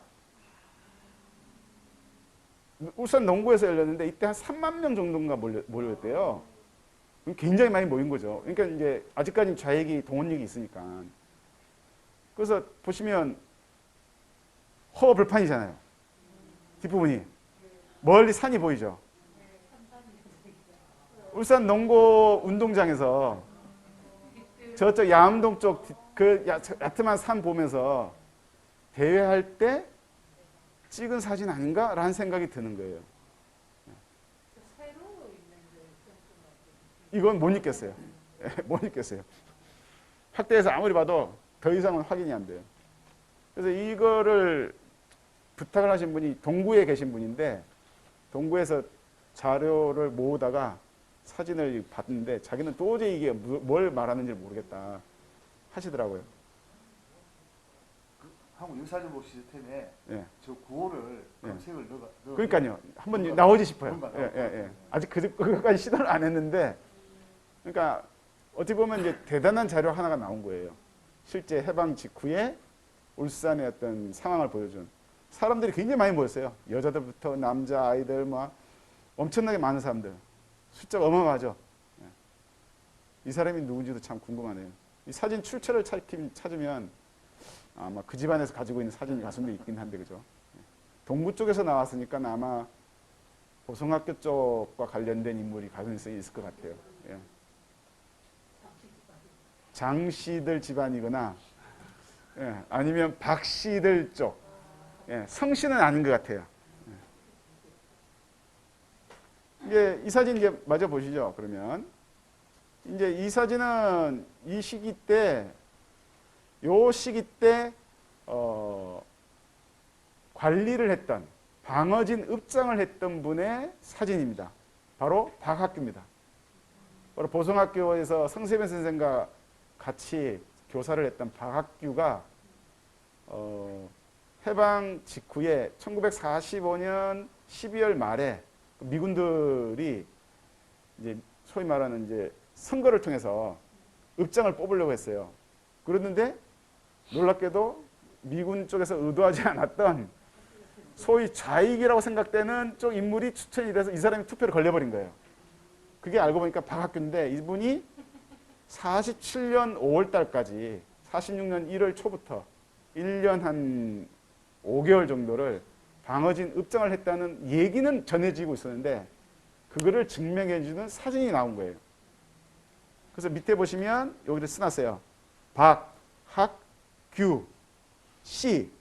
울산 농구에서 열렸는데 이때 한 3만 명 정도가 몰렸대요. 굉장히 많이 모인 거죠. 그러니까 이제 아직까지 좌익이 동원력이 있으니까. 그래서 보시면 허허벌판이잖아요. 뒷부분이. 멀리 산이 보이죠. 울산 농구 운동장에서 저쪽 야암동 쪽 그 야트만 산 보면서 대회할 때 찍은 사진 아닌가라는 생각이 드는 거예요. 이건 못 읽겠어요. 못 읽겠어요. 확대해서 아무리 봐도 더 이상은 확인이 안 돼요. 그래서 이거를 부탁을 하신 분이 동구에 계신 분인데 동구에서 자료를 모으다가 사진을 봤는데 자기는 도저히 이게 뭘 말하는지 모르겠다 하시더라고요. 한국 역사정보 시스템에 예. 저 구호를 검색을 넣어. 그러니까요. 한번 나오지 싶어요. 뭔가 예. 아직 그것까지 시도를 안 했는데 그러니까 어떻게 보면 이제 대단한 자료 하나가 나온 거예요. 실제 해방 직후에 울산의 어떤 상황을 보여준 사람들이 굉장히 많이 모였어요. 여자들부터 남자 아이들 막 엄청나게 많은 사람들. 숫자가 어마어마하죠. 이 사람이 누군지도 참 궁금하네요. 이 사진 출처를 찾으면 아마 그 집안에서 가지고 있는 사진이 가슴도 있긴 한데 그죠. 동부 쪽에서 나왔으니까 아마 보성학교 쪽과 관련된 인물이 가능성이 있을 것 같아요. 예. 장씨들 집안이거나 아니면 박씨들 쪽. 성씨는 아닌 것 같아요. 이제 이 사진 이제 마저 보시죠. 그러면 이제 이 사진은 이 시기 때, 요 시기 때 관리를 했던 방어진 읍장을 했던 분의 사진입니다. 바로 박학규입니다. 바로 보성학교에서 성세변 선생과 같이 교사를 했던 박학규가 해방 직후에 1945년 12월 말에 미군들이 이제 소위 말하는 이제 선거를 통해서 읍장을 뽑으려고 했어요. 그랬는데 놀랍게도 미군 쪽에서 의도하지 않았던 소위 좌익이라고 생각되는 쪽 인물이 추천이 돼서 이 사람이 투표를 걸려버린 거예요. 그게 알고 보니까 박학규인데 이분이 47년 5월 달까지 46년 1월 초부터 1년 한 5개월 정도를 방어진 읍장을 했다는 얘기는 전해지고 있었는데 그거를 증명해주는 사진이 나온 거예요. 그래서 밑에 보시면 여기를 써놨어요. 박학규 씨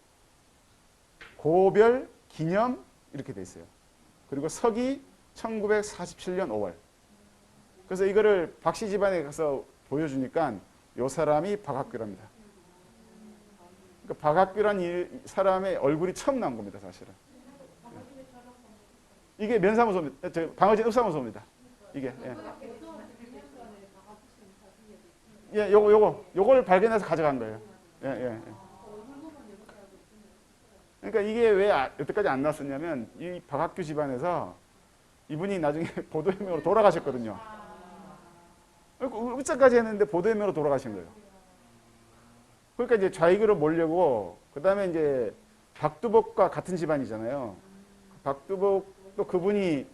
고별 기념 이렇게 돼 있어요. 그리고 서기 1947년 5월. 그래서 이거를 박씨 집안에 가서 보여주니까 이 사람이 박학규랍니다. 그러니까 박학규란 이 사람의 얼굴이 처음 나온 겁니다, 사실은. 이게 면사무소입니다. 방어진 읍사무소입니다. 이게. 예, 요걸 발견해서 가져간 거예요. 예. 그러니까 이게 왜 여태까지 안 나왔었냐면 이 박학규 집안에서 이분이 나중에 보도해명으로 돌아가셨거든요. 읍장까지 했는데 보도해명으로 돌아가신 거예요. 그러니까 이제 좌익으로 몰려고 그다음에 이제 박두복과 같은 집안이잖아요. 박두복도 그분이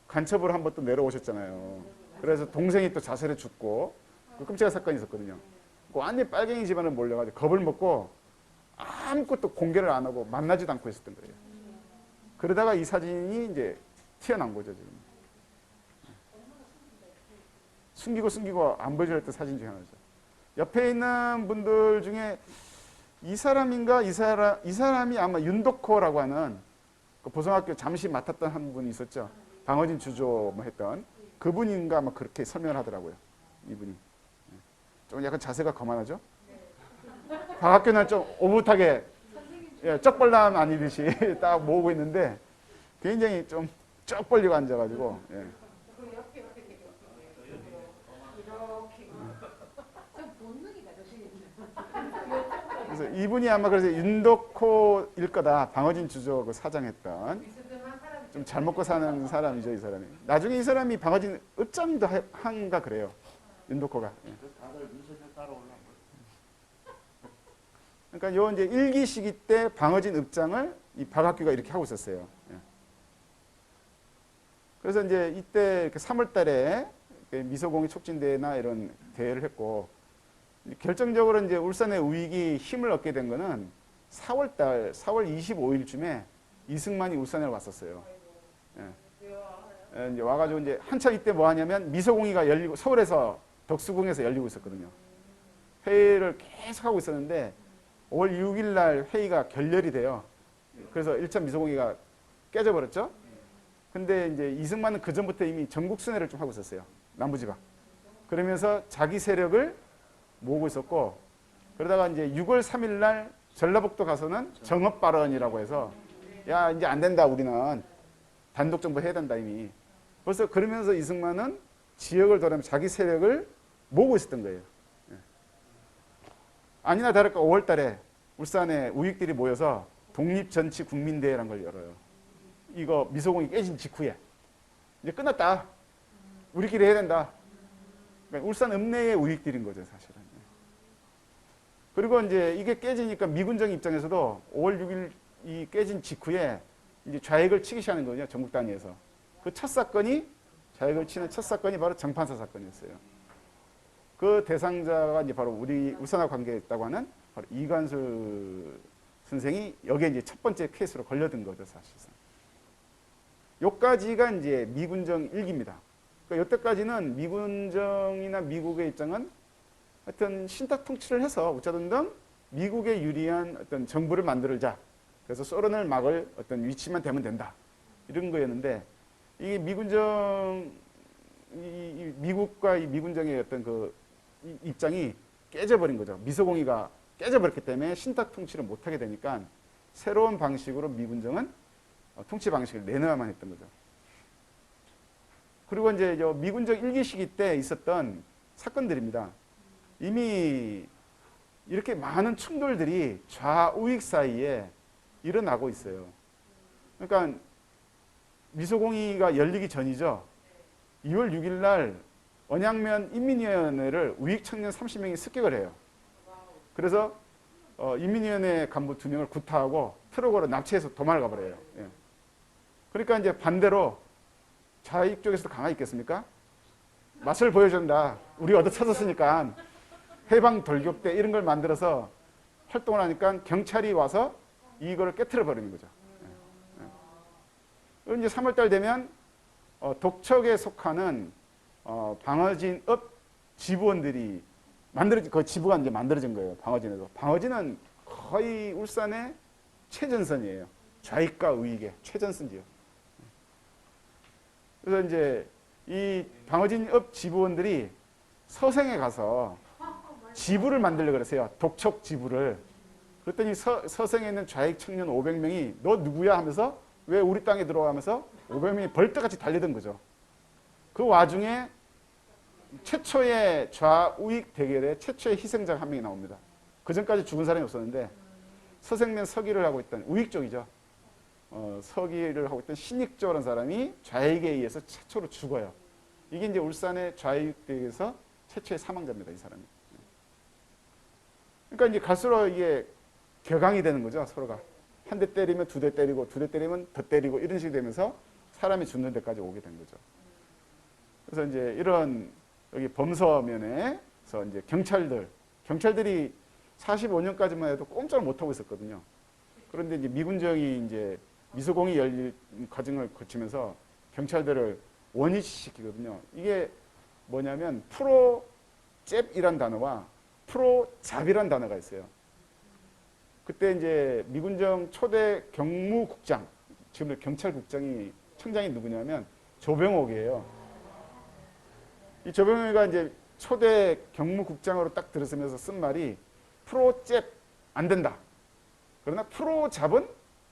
간첩으로 한번 또 내려오셨잖아요. 그래서 동생이 또 자살해 죽고 그 끔찍한 사건이 있었거든요. 완전히 빨갱이 집안을 몰려가지고 겁을 먹고 아무것도 공개를 안 하고 만나지도 않고 있었던 거예요. 그러다가 이 사진이 이제 튀어나온 거죠, 지금. 숨기고 안 보여주렸던 사진 중에 하나죠. 옆에 있는 분들 중에 이 사람인가 이 사람이 아마 윤덕호라고 하는 그 보성학교 잠시 맡았던 한 분이 있었죠. 방어진 주조 뭐 했던 그분인가 아마 그렇게 설명을 하더라고요. 이분이. 좀 약간 자세가 거만하죠. 방학교는 좀 오붓하게 쩍벌남 아니듯이 딱 모으고 있는데 굉장히 좀 쩍 벌리고 앉아가지고 그래서 이분이 아마 그래서 윤덕호일 거다. 방어진 주조 그 사장했던 좀 잘 먹고 사는 사람이죠, 이 사람이. 나중에 이 사람이 방어진 읍장도 한가 그래요. 윤덕호가. 다들 윤석열 따라올라. 그러니까 요 이제 1기 시기 때 방어진 읍장을 이 박학규가 이렇게 하고 있었어요. 그래서 이제 이때 3월 달에 미소공의 촉진대회나 이런 대회를 했고 결정적으로 이제 울산의 우익이 힘을 얻게 된 거는 4월 25일쯤에 이승만이 울산에 왔었어요. 이제 와가지고 이제 한참 이때 뭐 하냐면 미소공의가 열리고 서울에서 덕수궁에서 열리고 있었거든요. 회의를 계속 하고 있었는데 5월 6일 날 회의가 결렬이 돼요. 그래서 1차 미소공의가 깨져버렸죠. 근데 이제 이승만은 그 전부터 이미 전국 순회를 좀 하고 있었어요. 남부지방. 그러면서 자기 세력을 모으고 있었고 그러다가 이제 6월 3일 날 전라북도 가서는 정업 발언이라고 해서 야 이제 안 된다 우리는 단독 정부 해야 된다 이미. 벌써 그러면서 이승만은 지역을 돌아다니면서 자기 세력을 모으고 있었던 거예요. 아니나 다를까 5월 달에 울산에 우익들이 모여서 독립전치국민대회라는 걸 열어요. 이거 미소공이 깨진 직후에 이제 끝났다. 우리끼리 해야 된다. 그러니까 울산 읍내의 우익들인 거죠, 사실은. 그리고 이제 이게 깨지니까 미군정 입장에서도 5월 6일 이 깨진 직후에 이제 좌익을 치기 시작하는 거거든요, 전국 단위에서. 그 첫 사건이 좌익을 치는 첫 사건이 바로 정판사 사건이었어요. 그 대상자가 이제 바로 우리 울산하고 관계있다고 하는 바로 이관술 선생이 여기에 이제 첫 번째 케이스로 걸려든 거죠, 사실상. 요까지가 이제 미군정 1기입니다. 그러니까 여태까지는 미군정이나 미국의 입장은 하여튼 신탁 통치를 해서 어쩌든 등 미국에 유리한 어떤 정부를 만들자. 그래서 소련을 막을 어떤 위치만 되면 된다. 이런 거였는데 이게 미군정 이 미국과 이 미군정의 어떤 그 입장이 깨져버린 거죠. 미소공의가 깨져버렸기 때문에 신탁 통치를 못하게 되니까 새로운 방식으로 미군정은 통치 방식을 내놔야만 했던 거죠. 그리고 이제 미군정 1기 시기 때 있었던 사건들입니다. 이미 이렇게 많은 충돌들이 좌우익 사이에 일어나고 있어요. 그러니까 미소공의가 열리기 전이죠. 2월 6일 날 언양면 인민위원회를 우익 청년 30명이 습격을 해요. 그래서 인민위원회 간부 2명을 구타하고 트럭으로 납치해서 도망을 가버려요. 예. 그러니까 이제 반대로 좌익 쪽에서도 가만히 있겠습니까? 맛을 보여준다. 우리 얻어 찾았으니까 해방 돌격대 이런 걸 만들어서 활동을 하니까 경찰이 와서 이거를 깨트려 버리는 거죠. 예. 이제 3월달 되면 독촉에 속하는 방어진업 지부원들이 그 지부가 이제 만들어진 거예요. 방어진에도. 방어진은 거의 울산의 최전선이에요. 좌익과 우익의 최전선지요. 그래서 이제 이 방어진업 지부원들이 서생에 가서 지부를 만들려고 그랬어요. 독촉 지부를. 그랬더니 서생에 있는 좌익 청년 500명이 너 누구야 하면서 왜 우리 땅에 들어가면서 500명이 벌떡같이 달리던 거죠. 그 와중에 최초의 좌우익 대결에 최초의 희생자가 한 명이 나옵니다. 그 전까지 죽은 사람이 없었는데 서생면 서기를 하고 있던 우익 쪽이죠. 서기를 하고 있던 신익조라는 사람이 좌익에 의해서 최초로 죽어요. 이게 이제 울산의 좌익 대결에서 최초의 사망자입니다. 이 사람이. 그러니까 이제 갈수록 이게 격앙이 되는 거죠. 서로가. 한 대 때리면 2대 때리고 2대 때리면 더 때리고 이런 식이 되면서 사람이 죽는 데까지 오게 된 거죠. 그래서 이제 이런 여기 범서면에서 이제 경찰들이 45년까지만 해도 꼼짝을 못하고 있었거든요. 그런데 이제 미군정이 이제 미소공이 열릴 과정을 거치면서 경찰들을 원위시키거든요. 이게 뭐냐면 프로잽이란 단어와 프로잡이란 단어가 있어요. 그때 이제 미군정 초대 경무국장, 지금 경찰국장이 청장이 누구냐면 조병옥이에요. 이 조병옥이가 이제 초대 경무국장으로 딱 들어서면서 쓴 말이 프로잽 안 된다. 그러나 프로잡은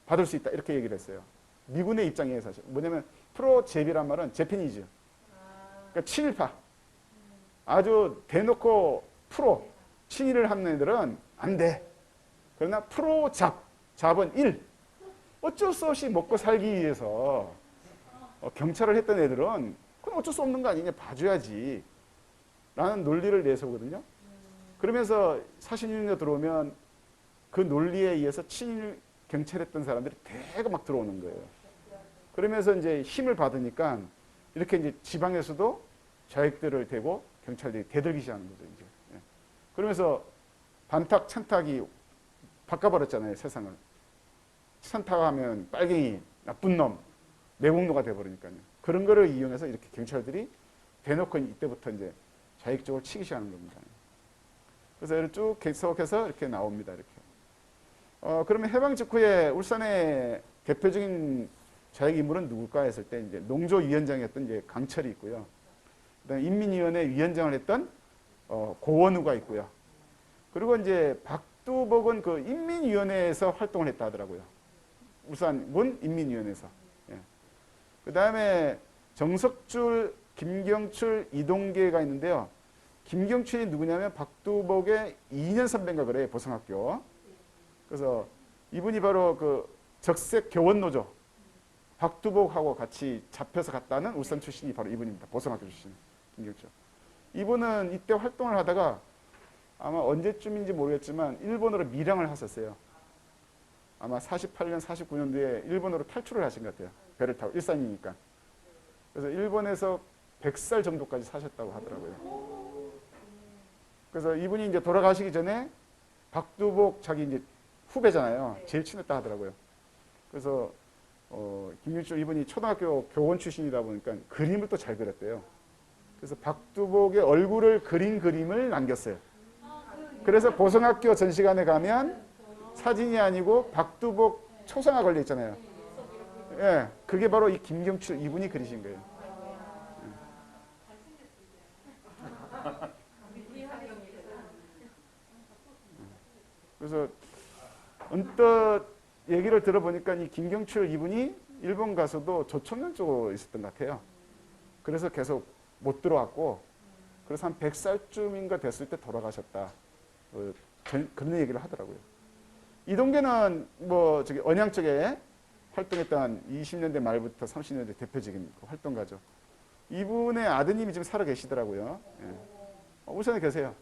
받을 수 있다. 이렇게 얘기를 했어요. 미군의 입장이에요, 사실. 뭐냐면 프로잽이란 말은 재팬이즈. 그러니까 친일파. 아주 대놓고 친일을 하는 애들은 안 돼. 그러나 잡은 일. 어쩔 수 없이 먹고 살기 위해서 경찰을 했던 애들은 그건 어쩔 수 없는 거 아니냐. 봐줘야지. 라는 논리를 내세우거든요. 그러면서 46년 들어오면 그 논리에 의해서 친일 경찰했던 사람들이 대거 막 들어오는 거예요. 그러면서 이제 힘을 받으니까 이렇게 이제 지방에서도 좌익들을 대고 경찰들이 대들기 시작하는 거죠. 이제. 그러면서 반탁, 찬탁이 바꿔버렸잖아요, 세상을. 찬탁하면 빨갱이, 나쁜 놈, 매국노가 돼버리니까요. 그런 거를 이용해서 이렇게 경찰들이 대놓고 이때부터 이제 좌익적으로 치기 시작하는 겁니다. 그래서 이렇게 쭉 계속해서 이렇게 나옵니다. 이렇게. 그러면 해방 직후에 울산의 대표적인 좌익 인물은 누굴까 했을 때 이제 농조위원장이었던 이제 강철이 있고요. 그다음에 인민위원회 위원장을 했던 고원우가 있고요. 그리고 이제 박두복은 그 인민위원회에서 활동을 했다 하더라고요. 울산군 인민위원회에서. 예. 그다음에 정석줄, 김경출, 이동계가 있는데요. 김경출이 누구냐면 박두복의 2년 선배인가 그래요. 보성학교. 그래서 이분이 바로 그 적색 교원노조 박두복하고 같이 잡혀서 갔다는 울산 출신이 바로 이분입니다. 보성학교 출신 김경출. 이분은 이때 활동을 하다가 아마 언제쯤인지 모르겠지만 일본으로 밀항을 하셨어요. 아마 48년, 49년도에 일본으로 탈출을 하신 것 같아요. 배를 타고 일산이니까. 그래서 일본에서 100살 정도까지 사셨다고 하더라고요. 그래서 이분이 이제 돌아가시기 전에 박두복 자기 이제 후배잖아요. 제일 친했다 하더라고요. 그래서 김경출 이분이 초등학교 교원 출신이다 보니까 그림을 또 잘 그렸대요. 그래서 박두복의 얼굴을 그린 그림을 남겼어요. 그래서 보성학교 전시관에 가면 사진이 아니고 박두복 초상화 걸려 있잖아요. 예, 그게 바로 이 김경출 이분이 그리신 거예요. 그래서 언뜻 얘기를 들어보니까 이 김경출 이분이 일본 가서도 조총련 쪽으로 있었던 것 같아요. 그래서 계속 못 들어왔고, 그래서 한 100살쯤인가 됐을 때 돌아가셨다. 그런 얘기를 하더라고요. 이동계는 뭐 저기 언양 쪽에 활동했던 20년대 말부터 30년대 대표적인 활동가죠. 이분의 아드님이 지금 살아 계시더라고요. 예. 울산에 계세요.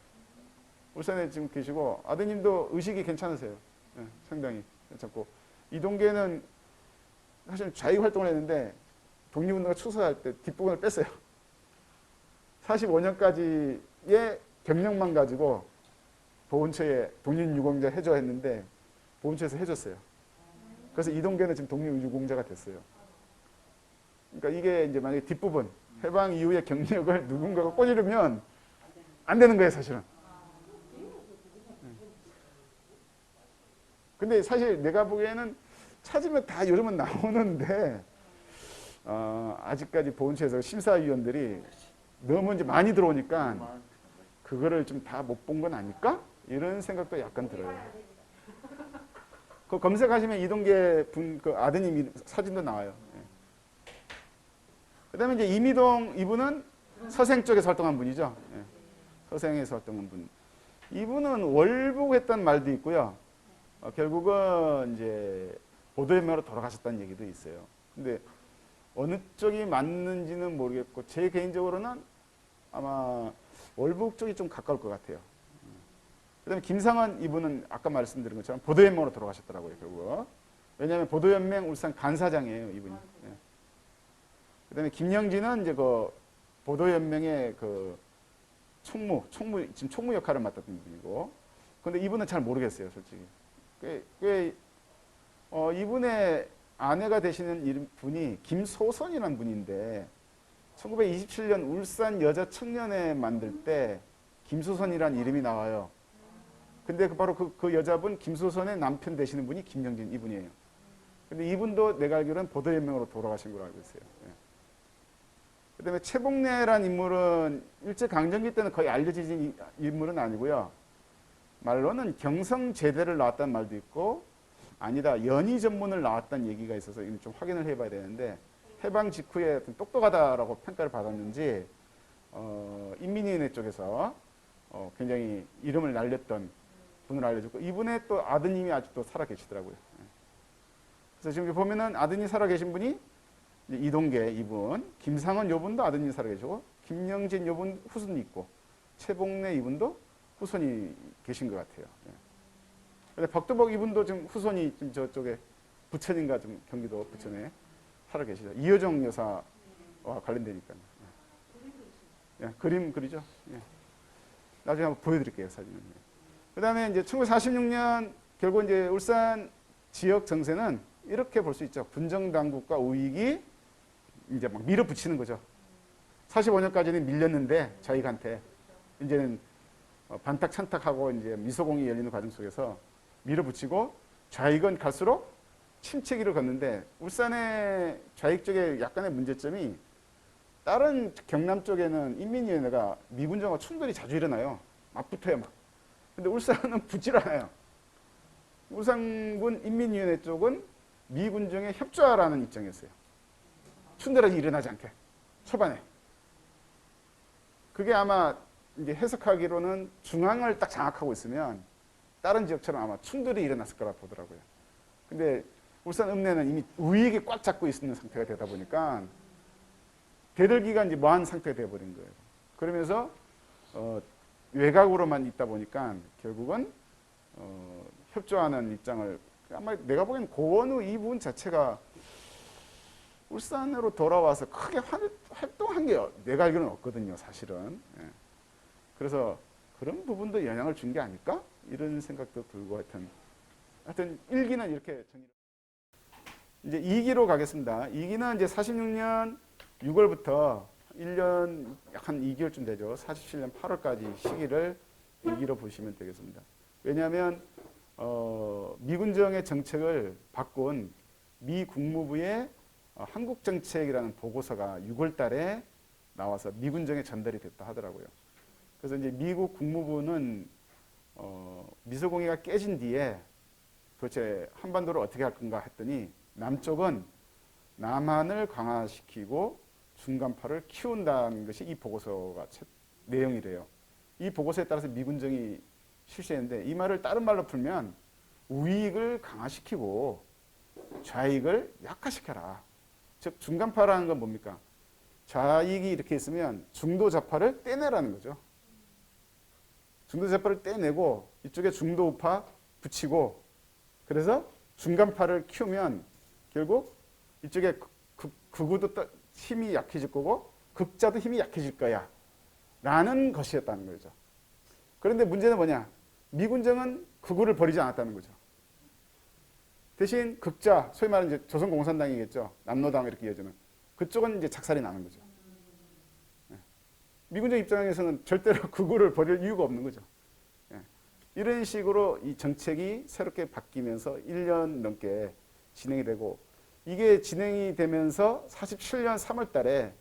울산에 지금 계시고 아드님도 의식이 괜찮으세요. 예, 상당히 괜찮고 이동계는 사실 좌익 활동을 했는데 독립운동가 추수할 때 뒷부분을 뺐어요. 45년까지의 경력만 가지고 보훈처에 독립유공자 해줘 했는데 보훈처에서 해줬어요. 그래서 이동계는 지금 독립유공자가 됐어요. 그러니까 이게 이제 만약에 뒷부분 해방 이후의 경력을 누군가가 꼬리르면 안 되는 거예요, 사실은. 근데 사실 내가 보기에는 찾으면 다 요즘은 나오는데 아직까지 보훈처에서 심사위원들이 너무 이제 많이 들어오니까 그거를 좀 다 못 본 건 아닐까? 이런 생각도 약간 들어요. 그 검색하시면 이동계 분 그 아드님 사진도 나와요. 예. 그다음에 이제 이미동 이분은 서생 쪽에서 활동한 분이죠. 예. 서생에서 활동한 분. 이분은 월북했던 말도 있고요. 결국은 이제 보도연맹으로 돌아가셨다는 얘기도 있어요. 근데 어느 쪽이 맞는지는 모르겠고 제 개인적으로는 아마 월북 쪽이 좀 가까울 것 같아요. 그다음에 김상원 이분은 아까 말씀드린 것처럼 보도연맹으로 돌아가셨더라고요, 결국. 왜냐하면 보도연맹 울산 간사장이에요, 이분이. 예. 그다음에 김영진은 이제 그 보도연맹의 그 총무 지금 총무 역할을 맡았던 분이고. 근데 이분은 잘 모르겠어요, 솔직히. 이분의 아내가 되시는 분이 김소선이라는 분인데 1927년 울산 여자 청년회 만들 때 김소선이라는 이름이 나와요. 근데 바로 그 여자분 김소선의 남편 되시는 분이 김영진 이분이에요. 근데 이분도 내가 알기로는 보도연맹으로 돌아가신 걸로 알고 있어요. 예. 그다음에 최복래란 인물은 일제강점기 때는 거의 알려진 인물은 아니고요. 말로는 경성제대를 나왔다는 말도 있고 아니다 연희 전문을 나왔다는 얘기가 있어서 이건 좀 확인을 해봐야 되는데 해방 직후에 똑똑하다라고 평가를 받았는지 인민위원회 쪽에서 굉장히 이름을 날렸던 분을 알려줬고 이분의 또 아드님이 아직도 살아 계시더라고요. 그래서 지금 보면은 아드님 살아 계신 분이 이동계 이분, 김상원 요분도 아드님 살아 계시고 김영진 요분 후손이 있고 최복래 이분도 후손이 계신 것 같아요. 근데 박두복 이분도 지금 후손이 좀 저쪽에 부천인가 좀 경기도 부천에 살아 계시죠. 이효정 여사와 관련되니까요. 예, 그림 그리죠. 예. 나중에 한번 보여드릴게요, 사진은. 그 다음에 이제 1946년 결국 이제 울산 지역 정세는 이렇게 볼 수 있죠. 군정당국과 우익이 이제 막 밀어붙이는 거죠. 45년까지는 밀렸는데 좌익한테 이제는 반탁찬탁하고 이제 미소공이 열리는 과정 속에서 밀어붙이고 좌익은 갈수록 침체기를 걷는데 울산의 좌익 쪽에 약간의 문제점이 다른 경남 쪽에는 인민위원회가 미군정과 충돌이 자주 일어나요. 막 붙어요, 막. 근데 울산은 붙질 않아요. 울산군 인민위원회 쪽은 미군정에 협조하라는 입장이었어요. 충돌이 일어나지 않게 초반에. 그게 아마 이제 해석하기로는 중앙을 딱 장악하고 있으면 다른 지역처럼 아마 충돌이 일어났을 거라 보더라고요. 근데 울산 읍내는 이미 우익이 꽉 잡고 있는 상태가 되다 보니까 대들기가 이제 뭐한 상태가 되어버린 거예요. 그러면서 외곽으로만 있다 보니까 결국은 협조하는 입장을 아마 내가 보기엔 고원우 이분 자체가 울산으로 돌아와서 크게 활동한 게 내가 알기로는 없거든요, 사실은. 예. 그래서 그런 부분도 영향을 준 게 아닐까? 이런 생각도 들고 하여튼 1기는 이렇게 정리. 이제 2기로 가겠습니다. 2기는 이제 46년 6월부터 1년 약 한 2개월쯤 되죠. 47년 8월까지 시기를 2기로 보시면 되겠습니다. 왜냐하면 미군정의 정책을 바꾼 미 국무부의 한국정책이라는 보고서가 6월 달에 나와서 미군정에 전달이 됐다 하더라고요. 그래서 이제 미국 국무부는 미소공의가 깨진 뒤에 도대체 한반도를 어떻게 할 건가 했더니 남쪽은 남한을 강화시키고 중간파를 키운다는 것이 이 보고서가 내용이래요. 이 보고서에 따라서 미군정이 실시했는데 이 말을 다른 말로 풀면 우익을 강화시키고 좌익을 약화시켜라. 즉 중간파라는 건 뭡니까? 좌익이 이렇게 있으면 중도 좌파를 떼내라는 거죠. 중도재파를 떼내고 이쪽에 중도우파 붙이고 그래서 중간파를 키우면 결국 이쪽에 극우도 힘이 약해질 거고 극자도 힘이 약해질 거야 라는 것이었다는 거죠. 그런데 문제는 뭐냐? 미군정은 극우를 버리지 않았다는 거죠. 대신 극자, 소위 말하는 이제 조선공산당이겠죠. 남로당 이렇게 이어지는 그쪽은 이제 작살이 나는 거죠. 미군정 입장에서는 절대로 극우를 버릴 이유가 없는 거죠. 이런 식으로 이 정책이 새롭게 바뀌면서 1년 넘게 진행이 되고 이게 진행이 되면서 47년 3월 달에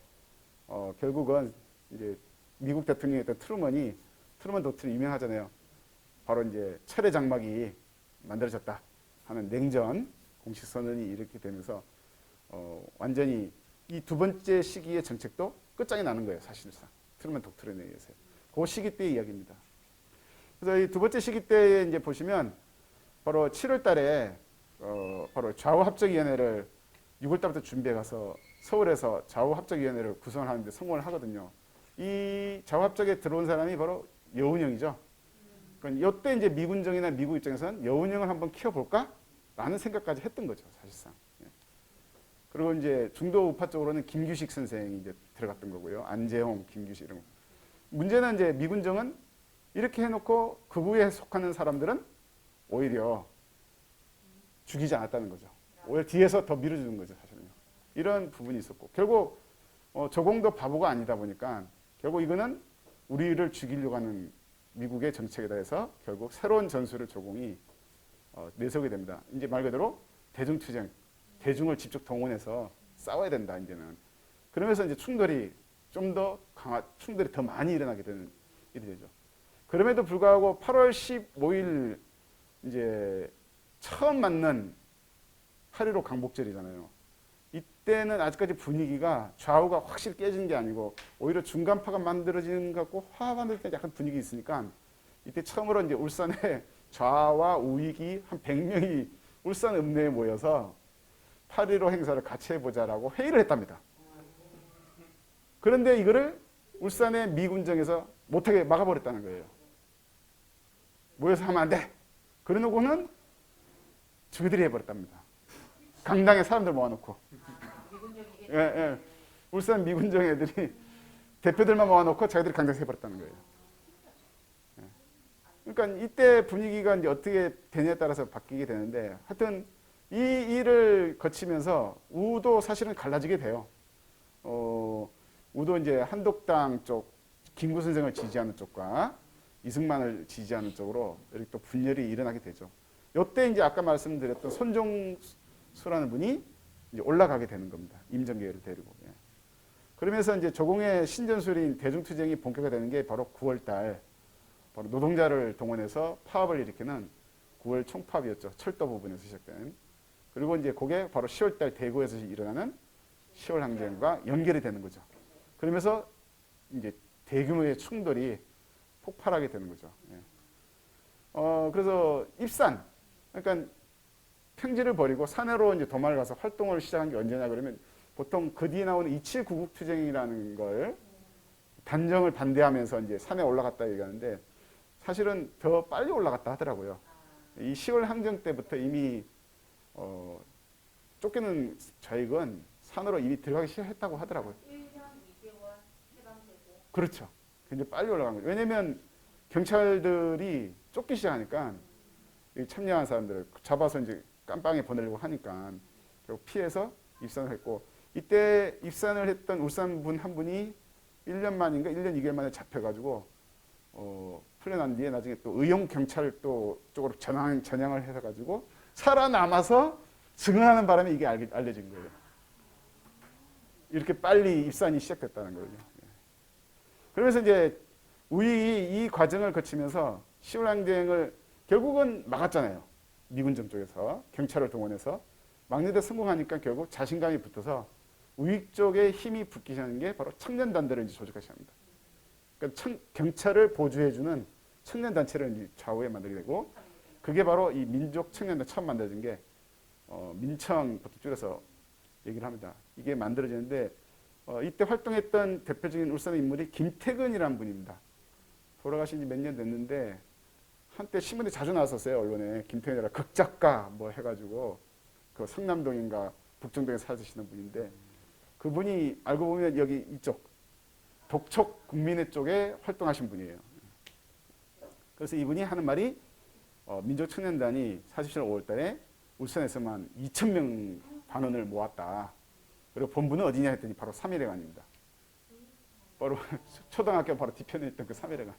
결국은 이제 미국 대통령이었던 트루먼 독트린 유명하잖아요. 바로 이제 철의 장막이 만들어졌다 하는 냉전 공식 선언이 이렇게 되면서 완전히 이 두 번째 시기의 정책도 끝장이 나는 거예요. 사실상 트루먼 독트린에 의해서. 그 시기 때의 이야기입니다. 그래서 이 두 번째 시기 때에 이제 보시면 바로 7월 달에 바로 좌우합작위원회를 6월 달부터 준비해 가서 서울에서 좌우합작위원회를 구성을 하는데 성공을 하거든요. 이 좌우합작에 들어온 사람이 바로 여운형이죠. 그러니까 이때 이제 미군정이나 미국 입장에서는 여운형을 한번 키워볼까? 라는 생각까지 했던 거죠, 사실상. 그리고 이제 중도 우파 쪽으로는 김규식 선생이 이제 들어갔던 거고요. 안재홍, 김규식 이런 거. 문제는 이제 미군정은 이렇게 해놓고 극우에 속하는 사람들은 오히려 죽이지 않았다는 거죠. 오히려 뒤에서 더 밀어주는 거죠, 사실은요. 이런 부분이 있었고 결국 조공도 바보가 아니다 보니까 결국 이거는 우리를 죽이려고 하는 미국의 정책에 대해서 결국 새로운 전술을 조공이 내세우게 됩니다. 이제 말 그대로 대중투쟁, 대중을 직접 동원해서 싸워야 된다 이제는. 그러면서 이제 충돌이 좀 더 충돌이 더 많이 일어나게 되는 일이 되죠. 그럼에도 불구하고 8월 15일 이제 처음 맞는 8.15 강복절이잖아요. 이때는 아직까지 분위기가 좌우가 확실히 깨지는 게 아니고 오히려 중간파가 만들어지는 것 같고 화합하는 때 약간 분위기 있으니까 이때 처음으로 이제 울산에 좌와 우익이 한 100명이 울산 읍내에 모여서 8.15 행사를 같이 해보자라고 회의를 했답니다. 그런데 이거를 울산의 미군정에서 못하게 막아버렸다는 거예요. 모여서 하면 안 돼. 그러놓고는 저희들이 해버렸답니다. 강당에 사람들 모아놓고. 예. 울산 미군정 애들이 대표들만 모아놓고 자기들이 강당에서 해버렸다는 거예요. 예. 그러니까 이때 분위기가 이제 어떻게 되냐에 따라서 바뀌게 되는데 하여튼 이 일을 거치면서 우도 사실은 갈라지게 돼요. 우도 이제 한독당 쪽 김구 선생을 지지하는 쪽과 이승만을 지지하는 쪽으로 이렇게 또 분열이 일어나게 되죠. 이때 이제 아까 말씀드렸던 손종수라는 분이 이제 올라가게 되는 겁니다. 임정계를 데리고. 예. 그러면서 이제 조공의 신전술인 대중투쟁이 본격화되는 게 바로 9월달, 바로 노동자를 동원해서 파업을 일으키는 9월 총파업이었죠. 철도 부분에서 시작된. 그리고 이제 그게 바로 10월달 대구에서 일어나는 10월 항쟁과 연결이 되는 거죠. 그러면서 이제 대규모의 충돌이 폭발하게 되는 거죠. 예. 그래서 입산, 그러니까 평지를 버리고 산으로 이제 도망을 가서 활동을 시작한 게 언제냐 그러면 보통 그 뒤에 나오는 27 구국투쟁이라는 걸 단정을 반대하면서 이제 산에 올라갔다 얘기하는데 사실은 더 빨리 올라갔다 하더라고요. 이 10월 항쟁 때부터 이미 쫓기는 좌익은 산으로 이미 들어가기 시작했다고 하더라고요. 1년 2개월 해방되고. 그렇죠. 굉장히 빨리 올라간 거죠. 왜냐하면 경찰들이 쫓기 시작하니까 참여한 사람들을 잡아서 이제 깜빵에 보내려고 하니까 결국 피해서 입산을 했고 이때 입산을 했던 울산 분 한 분이 1년 만인가 1년 2개월 만에 잡혀가지고 풀려난 뒤에 나중에 또 의용경찰도 쪽으로 전향을 해가지고 살아남아서 증언하는 바람에 이게 알려진 거예요. 이렇게 빨리 입산이 시작됐다는 거죠. 그러면서 이제 우익이 이 과정을 거치면서 10월 항쟁을 결국은 막았잖아요. 미군정 쪽에서 경찰을 동원해서 막는데 성공하니까 결국 자신감이 붙어서 우익 쪽에 힘이 붙기 시작하는 게 바로 청년단들을 이제 조직하기 시작합니다. 그러니까 경찰을 보조해주는 청년단체를 이제 좌우에 만들게 되고 그게 바로 이 민족 청년단 처음 만들어진 게 민청부터 줄여서 얘기를 합니다. 이게 만들어지는데 이때 활동했던 대표적인 울산의 인물이 김태근이라는 분입니다. 돌아가신 지 몇 년 됐는데 한때 신문에 자주 나왔었어요. 언론에 김태현이라 극작가 뭐 해가지고 그 성남동인가 북정동에 사시는 분인데 그분이 알고 보면 여기 이쪽 독촉 국민회 쪽에 활동하신 분이에요. 그래서 이분이 하는 말이 민족청년단이 47년 5월달에 울산에서만 2,000명 반원을 모았다. 그리고 본부는 어디냐 했더니 바로 삼일회관입니다. 바로 초등학교 바로 뒤편에 있던 그 삼일회관.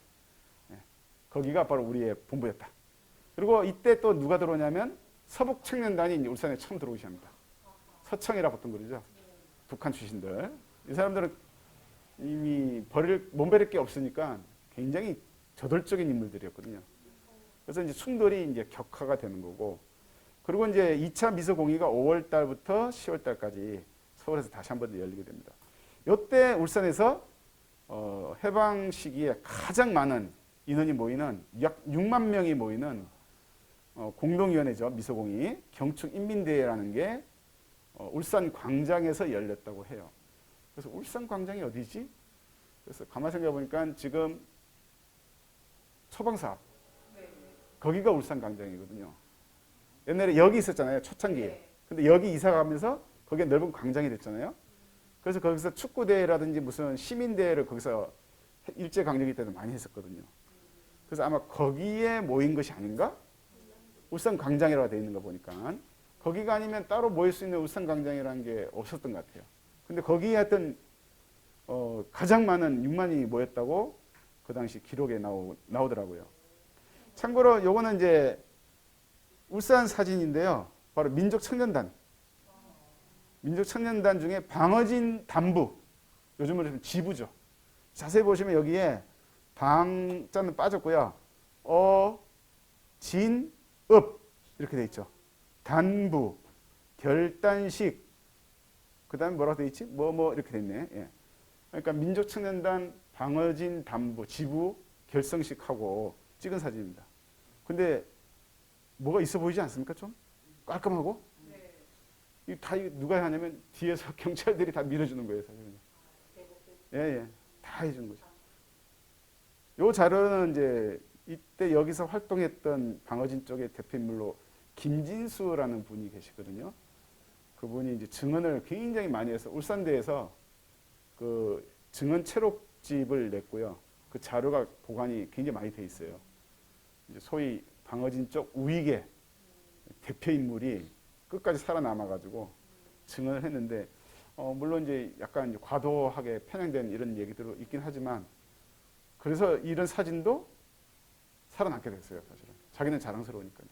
거기가 바로 우리의 본부였다. 그리고 이때 또 누가 들어오냐면 서북청년단이 이제 울산에 처음 들어오시 합니다. 서청이라 보통 그러죠. 북한 출신들. 이 사람들은 이미 몸버릴 게 없으니까 굉장히 저돌적인 인물들이었거든요. 그래서 이제 충돌이 이제 격화가 되는 거고, 그리고 이제 2차 미소공의가 5월 달부터 10월 달까지 서울에서 다시 한 번 더 열리게 됩니다. 이때 울산에서 해방 시기에 가장 많은 인원이 모이는 약 6만 명이 모이는 공동위원회죠. 미소공의 경축인민대회라는 게 울산 광장에서 열렸다고 해요. 그래서 울산 광장이 어디지? 그래서 가만히 생각해 보니까 지금 처방사 거기가 울산 광장이거든요. 옛날에 여기 있었잖아요. 초창기에. 근데 여기 이사 가면서 거기에 넓은 광장이 됐잖아요. 그래서 거기서 축구대회라든지 무슨 시민대회를 거기서 일제강점기 때도 많이 했었거든요. 그래서 아마 거기에 모인 것이 아닌가? 울산 광장이라고 되어 있는 거 보니까 거기가 아니면 따로 모일 수 있는 울산 광장이라는 게 없었던 것 같아요. 근데 거기에 하여튼 가장 많은 6만이 모였다고 그 당시 기록에 나오더라고요. 참고로 요거는 이제 울산 사진인데요. 바로 민족청년단. 민족청년단 중에 방어진 단부. 요즘으로 치면 지부죠. 자세히 보시면 여기에 방자는 빠졌고요. 진, 읍 이렇게 돼 있죠. 단부, 결단식, 그 다음에 뭐라고 돼 있지? 뭐 이렇게 돼 있네. 예. 그러니까 민족청년단, 방어진, 단부, 지부, 결성식하고 찍은 사진입니다. 근데 뭐가 있어 보이지 않습니까? 좀 깔끔하고. 이 다 누가 하냐면 뒤에서 경찰들이 다 밀어주는 거예요, 사실은. 예, 다 해주는 거죠. 요 자료는 이제 이때 여기서 활동했던 방어진 쪽의 대표 인물로 김진수라는 분이 계시거든요. 그분이 이제 증언을 굉장히 많이 해서 울산대에서 그 증언 채록집을 냈고요. 그 자료가 보관이 굉장히 많이 돼 있어요. 이제 소위 방어진 쪽 우익의 대표 인물이 끝까지 살아남아가지고 증언을 했는데, 물론 이제 약간 이제 과도하게 편향된 이런 얘기들도 있긴 하지만, 그래서 이런 사진도 살아남게 됐어요, 사실은. 자기는 자랑스러우니까요.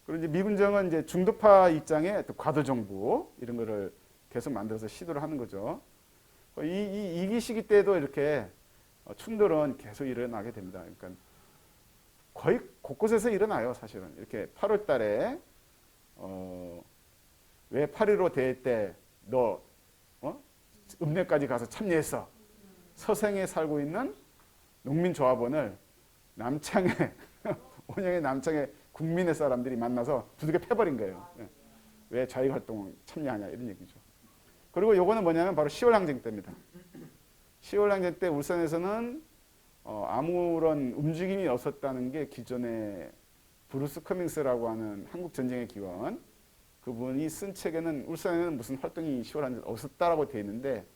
그리고 이제 미군정은 이제 중도파 입장의 과도 정부 이런 거를 계속 만들어서 시도를 하는 거죠. 이기 시기 때도 이렇게 충돌은 계속 일어나게 됩니다. 그러니까 거의 곳곳에서 일어나요, 사실은. 이렇게 8월 달에 왜 8.15 대회 때 너 읍내까지 가서 참여했어. 서생에 살고 있는 농민조합원을 남창에 온영의 남창에 국민의 사람들이 만나서 두들겨 패버린 거예요. 왜 자유활동 참여하냐 이런 얘기죠. 그리고 요거는 뭐냐면 바로 10월 항쟁 때입니다. 10월 항쟁 때 울산에서는 아무런 움직임이 없었다는 게 기존에 브루스 커밍스라고 하는 한국 전쟁의 기원, 그분이 쓴 책에는 울산에는 무슨 활동이 10월 항쟁 없었다라고 되어 있는데,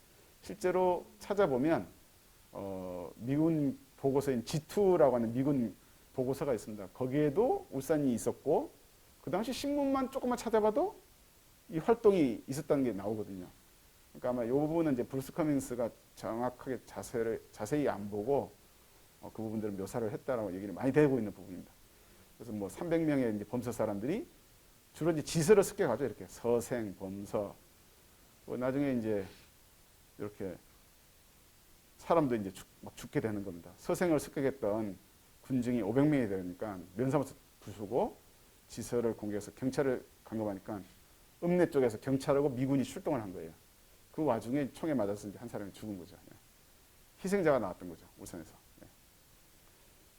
실제로 찾아보면 미군 보고서인 G2라고 하는 미군 보고서가 있습니다. 거기에도 울산이 있었고, 그 당시 신문만 조금만 찾아봐도 이 활동이 있었다는 게 나오거든요. 그러니까 아마 이 부분은 이제 브루스 커밍스가 정확하게 자세히 안 보고 그 부분들을 묘사를 했다라고 얘기를 많이 되고 있는 부분입니다. 그래서 뭐 300명의 이제 범서 사람들이 주로 이제 지서를 습격하죠. 이렇게 서생, 범서. 나중에 이제 이렇게 사람도 이제 막 죽게 되는 겁니다. 서생을 습격했던 군중이 500명이 되니까 면사무소 부수고 지서를 공개해서 경찰을 강금하니까 읍내 쪽에서 경찰하고 미군이 출동을 한 거예요. 그 와중에 총에 맞아서 이제 한 사람이 죽은 거죠. 희생자가 나왔던 거죠, 울산에서.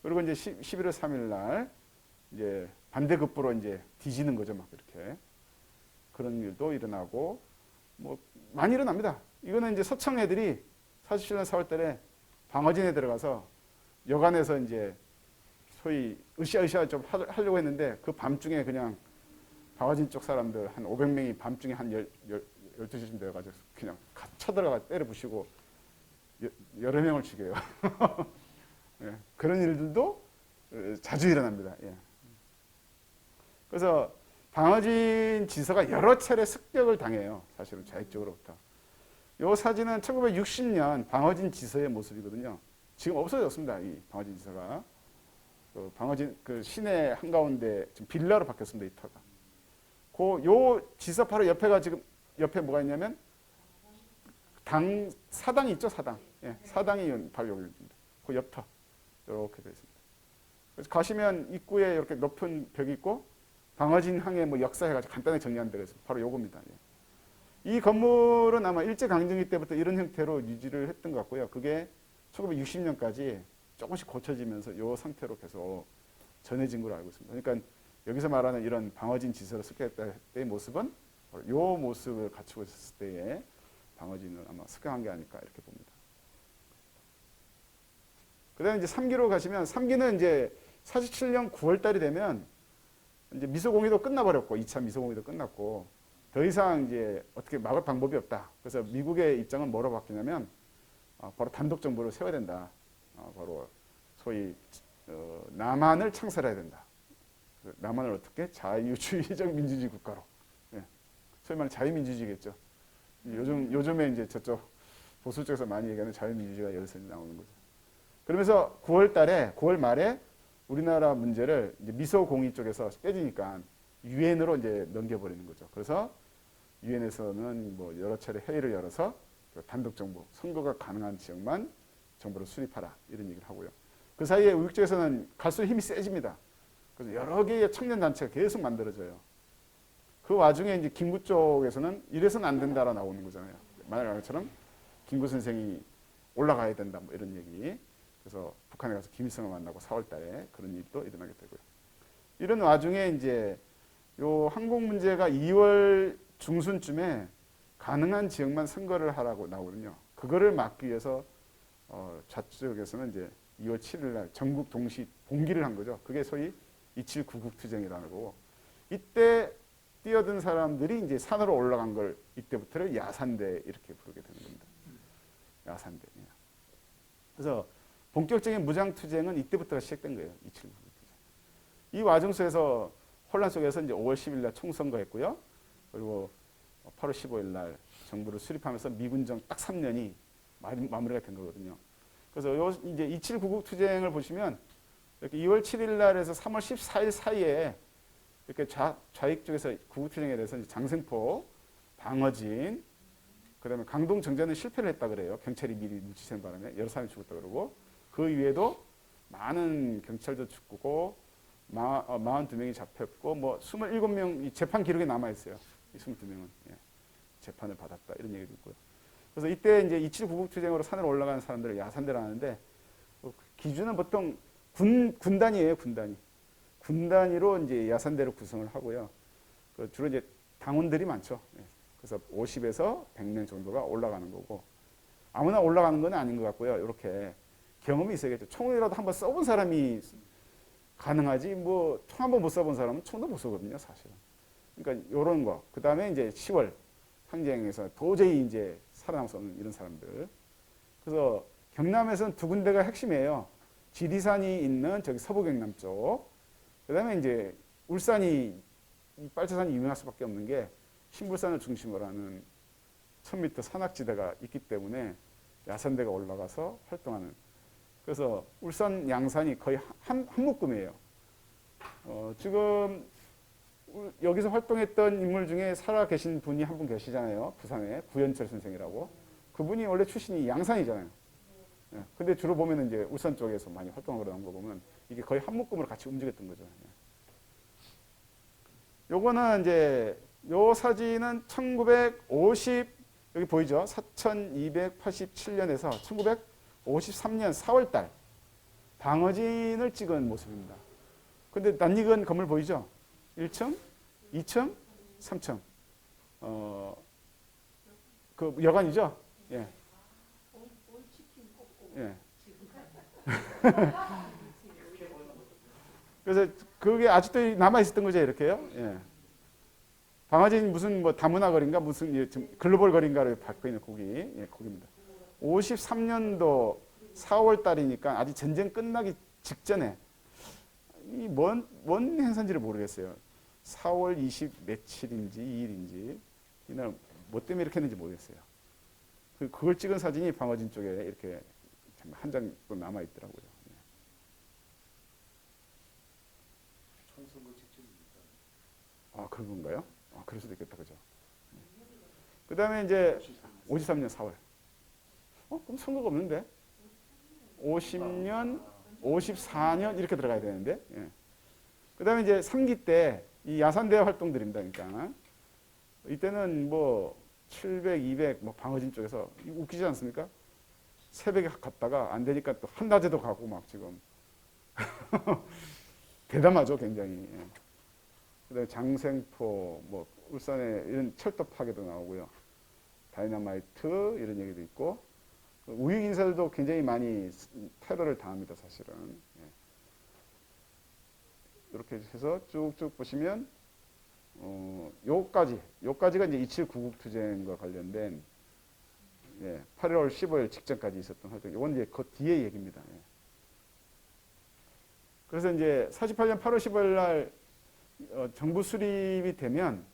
그리고 이제 11월 3일 날 이제 반대급부로 이제 뒤지는 거죠, 막 이렇게. 그런 일도 일어나고, 뭐 많이 일어납니다. 이거는 이제 서청 애들이 47년 4월 달에 방어진에 들어가서 여간에서 이제 소위 으쌰으쌰 좀 하려고 했는데 그 밤중에 그냥 방어진 쪽 사람들 한 500명이 밤중에 한 12시쯤 되어가지고 그냥 쳐들어가 때려 부시고 여러 명을 죽여요. 예, 그런 일들도 자주 일어납니다. 예. 그래서 방어진 지서가 여러 차례 습격을 당해요. 사실은 좌익적으로부터. 이 사진은 1960년 방어진 지서의 모습이거든요. 지금 없어졌습니다. 이 방어진 지서가. 그 방어진 그 시내 한가운데 지금 빌라로 바뀌었습니다. 이 터가. 요 지서 바로 옆에가 지금 옆에 뭐가 있냐면 사당이 있죠. 사당. 예, 사당이 바로 여기입니다. 그 옆터 이렇게 되어 있습니다. 그래서 가시면 입구에 이렇게 높은 벽이 있고 방어진 항의 뭐 역사 해가지고 간단하게 정리한 데가 있습니다. 바로 요겁니다. 예. 이 건물은 아마 일제강점기 때부터 이런 형태로 유지를 했던 것 같고요. 그게 1960년까지 조금씩 고쳐지면서 요 상태로 계속 전해진 걸로 알고 있습니다. 그러니까 여기서 말하는 이런 방어진 지서를 습격했을 때의 모습은 바로 요 모습을 갖추고 있었을 때의 방어진을 아마 습격한 게 아닐까 이렇게 봅니다. 그 다음에 이제 3기로 가시면 3기는 이제 47년 9월 달이 되면 이제 미소공의도 끝나버렸고 2차 미소공의도 끝났고 더 이상 이제 어떻게 막을 방법이 없다. 그래서 미국의 입장은 뭐로 바뀌냐면 바로 단독 정부를 세워야 된다. 바로 소위 남한을 창설해야 된다. 남한을 어떻게 자유주의적 민주주의 국가로. 예. 소위 말하는 자유민주주의겠죠. 요즘에 이제 저쪽 보수 쪽에서 많이 얘기하는 자유민주주의가 여기서 나오는 거죠. 그러면서 9월 말에 우리나라 문제를 이제 미소공의 쪽에서 깨지니까 유엔으로 이제 넘겨버리는 거죠. 그래서 유엔에서는 뭐 여러 차례 회의를 열어서 단독 정부, 선거가 가능한 지역만 정부를 수립하라 이런 얘기를 하고요. 그 사이에 우익 쪽에서는 갈수록 힘이 세집니다. 그래서 여러 개의 청년 단체가 계속 만들어져요. 그 와중에 이제 김구 쪽에서는 이래서는 안 된다라 나오는 거잖아요. 만약 것처럼 김구 선생이 올라가야 된다 뭐 이런 얘기. 그래서 북한에 가서 김일성을 만나고 4월 달에 그런 일도 일어나게 되고요. 이런 와중에 이제 요 항공 문제가 2월 중순쯤에 가능한 지역만 선거를 하라고 나오거든요. 그거를 막기 위해서 좌측에서는 이제 2월 7일 날 전국 동시 봉기를 한 거죠. 그게 소위 27 구국투쟁이라는 거고 이때 뛰어든 사람들이 이제 산으로 올라간 걸 이때부터를 야산대 이렇게 부르게 되는 겁니다. 야산대. 그래서 본격적인 무장투쟁은 이때부터가 시작된 거예요. 27 구국투쟁. 이 와중 속에서 혼란 속에서 이제 5월 10일 날 총선거했고요. 그리고 8월 15일 날 정부를 수립하면서 미군정 딱 3년이 마무리가 된 거거든요. 그래서 요 이제 27 구국투쟁을 보시면 이렇게 2월 7일 날에서 3월 14일 사이에 이렇게 좌익 쪽에서 구국투쟁에 대해서 이제 장생포, 방어진, 그다음에 강동 정전은 실패를 했다 그래요. 경찰이 미리 눈치챈 바람에 여러 사람이 죽었다 그러고 그 위에도 많은 경찰도 죽고 42명이 잡혔고 뭐 27명 재판 기록에 남아 있어요. 이 22명은 재판을 받았다 이런 얘기도 있고요. 그래서 이때 이제 27 구국투쟁으로 산으로 올라가는 사람들을 야산대를 하는데 기준은 보통 군단이에요. 군 단위로 이제 야산대를 구성을 하고요. 주로 이제 당원들이 많죠. 그래서 50에서 100명 정도가 올라가는 거고 아무나 올라가는 건 아닌 것 같고요. 이렇게 경험이 있어야겠죠. 총이라도 한번 써본 사람이 가능하지 뭐 총 한번 못 써본 사람은 총도 못 쏘거든요. 사실은. 그러니까 이런 거. 그 다음에 이제 10월 항쟁에서 도저히 이제 살아남을 수 없는 이런 사람들. 그래서 경남에서는 두 군데가 핵심이에요. 지리산이 있는 저기 서부 경남 쪽. 그 다음에 이제 울산이 빨치산이 유명할 수밖에 없는 게 신불산을 중심으로 하는 1000m 산악지대가 있기 때문에 야산대가 올라가서 활동하는. 그래서 울산 양산이 거의 한 묶음이에요. 지금 여기서 활동했던 인물 중에 살아 계신 분이 한 분 계시잖아요. 부산에 구현철 선생이라고. 그분이 원래 출신이 양산이잖아요. 근데 주로 보면 이제 울산 쪽에서 많이 활동하고 나온 거 보면 이게 거의 한 묶음으로 같이 움직였던 거죠. 요거는 이제 요 사진은 1950 여기 보이죠? 4287년에서 1953년 4월 달 방어진을 찍은 모습입니다. 근데 낯익은 건물 보이죠? 1층, 2층, 3층. 그 여관이죠. 예. 치킨 꽂고 예. 지금 그래서 그게 아직도 남아 있었던 거죠, 이렇게요. 예. 방화진 무슨 뭐 다문화 거리인가 무슨 예, 지금 글로벌 거리인가를 받고 있는 거기, 예, 거기입니다. 53년도 4월 달이니까 아직 전쟁 끝나기 직전에 이 뭔 행사인지를 모르겠어요. 4월 20 며칠인지 2일인지 이날 뭐 때문에 이렇게 했는지 모르겠어요. 그걸 찍은 사진이 방어진 쪽에 이렇게 한 장 또 남아 있더라고요. 총선거 직전입니까? 아, 그런 건가요? 아, 그럴 수도 있겠다, 그죠? 그 다음에 이제 53년 4월. 그럼 선거가 없는데? 50년, 54년 이렇게 들어가야 되는데. 예. 그 다음에 이제 3기 때 이 야산대회 활동들입니다. 그러니까 이때는 뭐 700, 200, 뭐 방어진 쪽에서 웃기지 않습니까? 새벽에 갔다가 안 되니까 또 한낮에도 가고 막 지금 대담하죠, 굉장히. 예. 그다음에 장생포, 뭐 울산에 이런 철도 파괴도 나오고요, 다이너마이트 이런 얘기도 있고, 우익 인사들도 굉장히 많이 테러를 당합니다, 사실은. 예. 이렇게 해서 쭉쭉 보시면 요까지가 이제 27 구국투쟁과 관련된, 예, 8월 15일 직전까지 있었던 활동. 이건 이제 그 뒤의 얘기입니다. 예. 그래서 이제 48년 8월 15일 날 정부 수립이 되면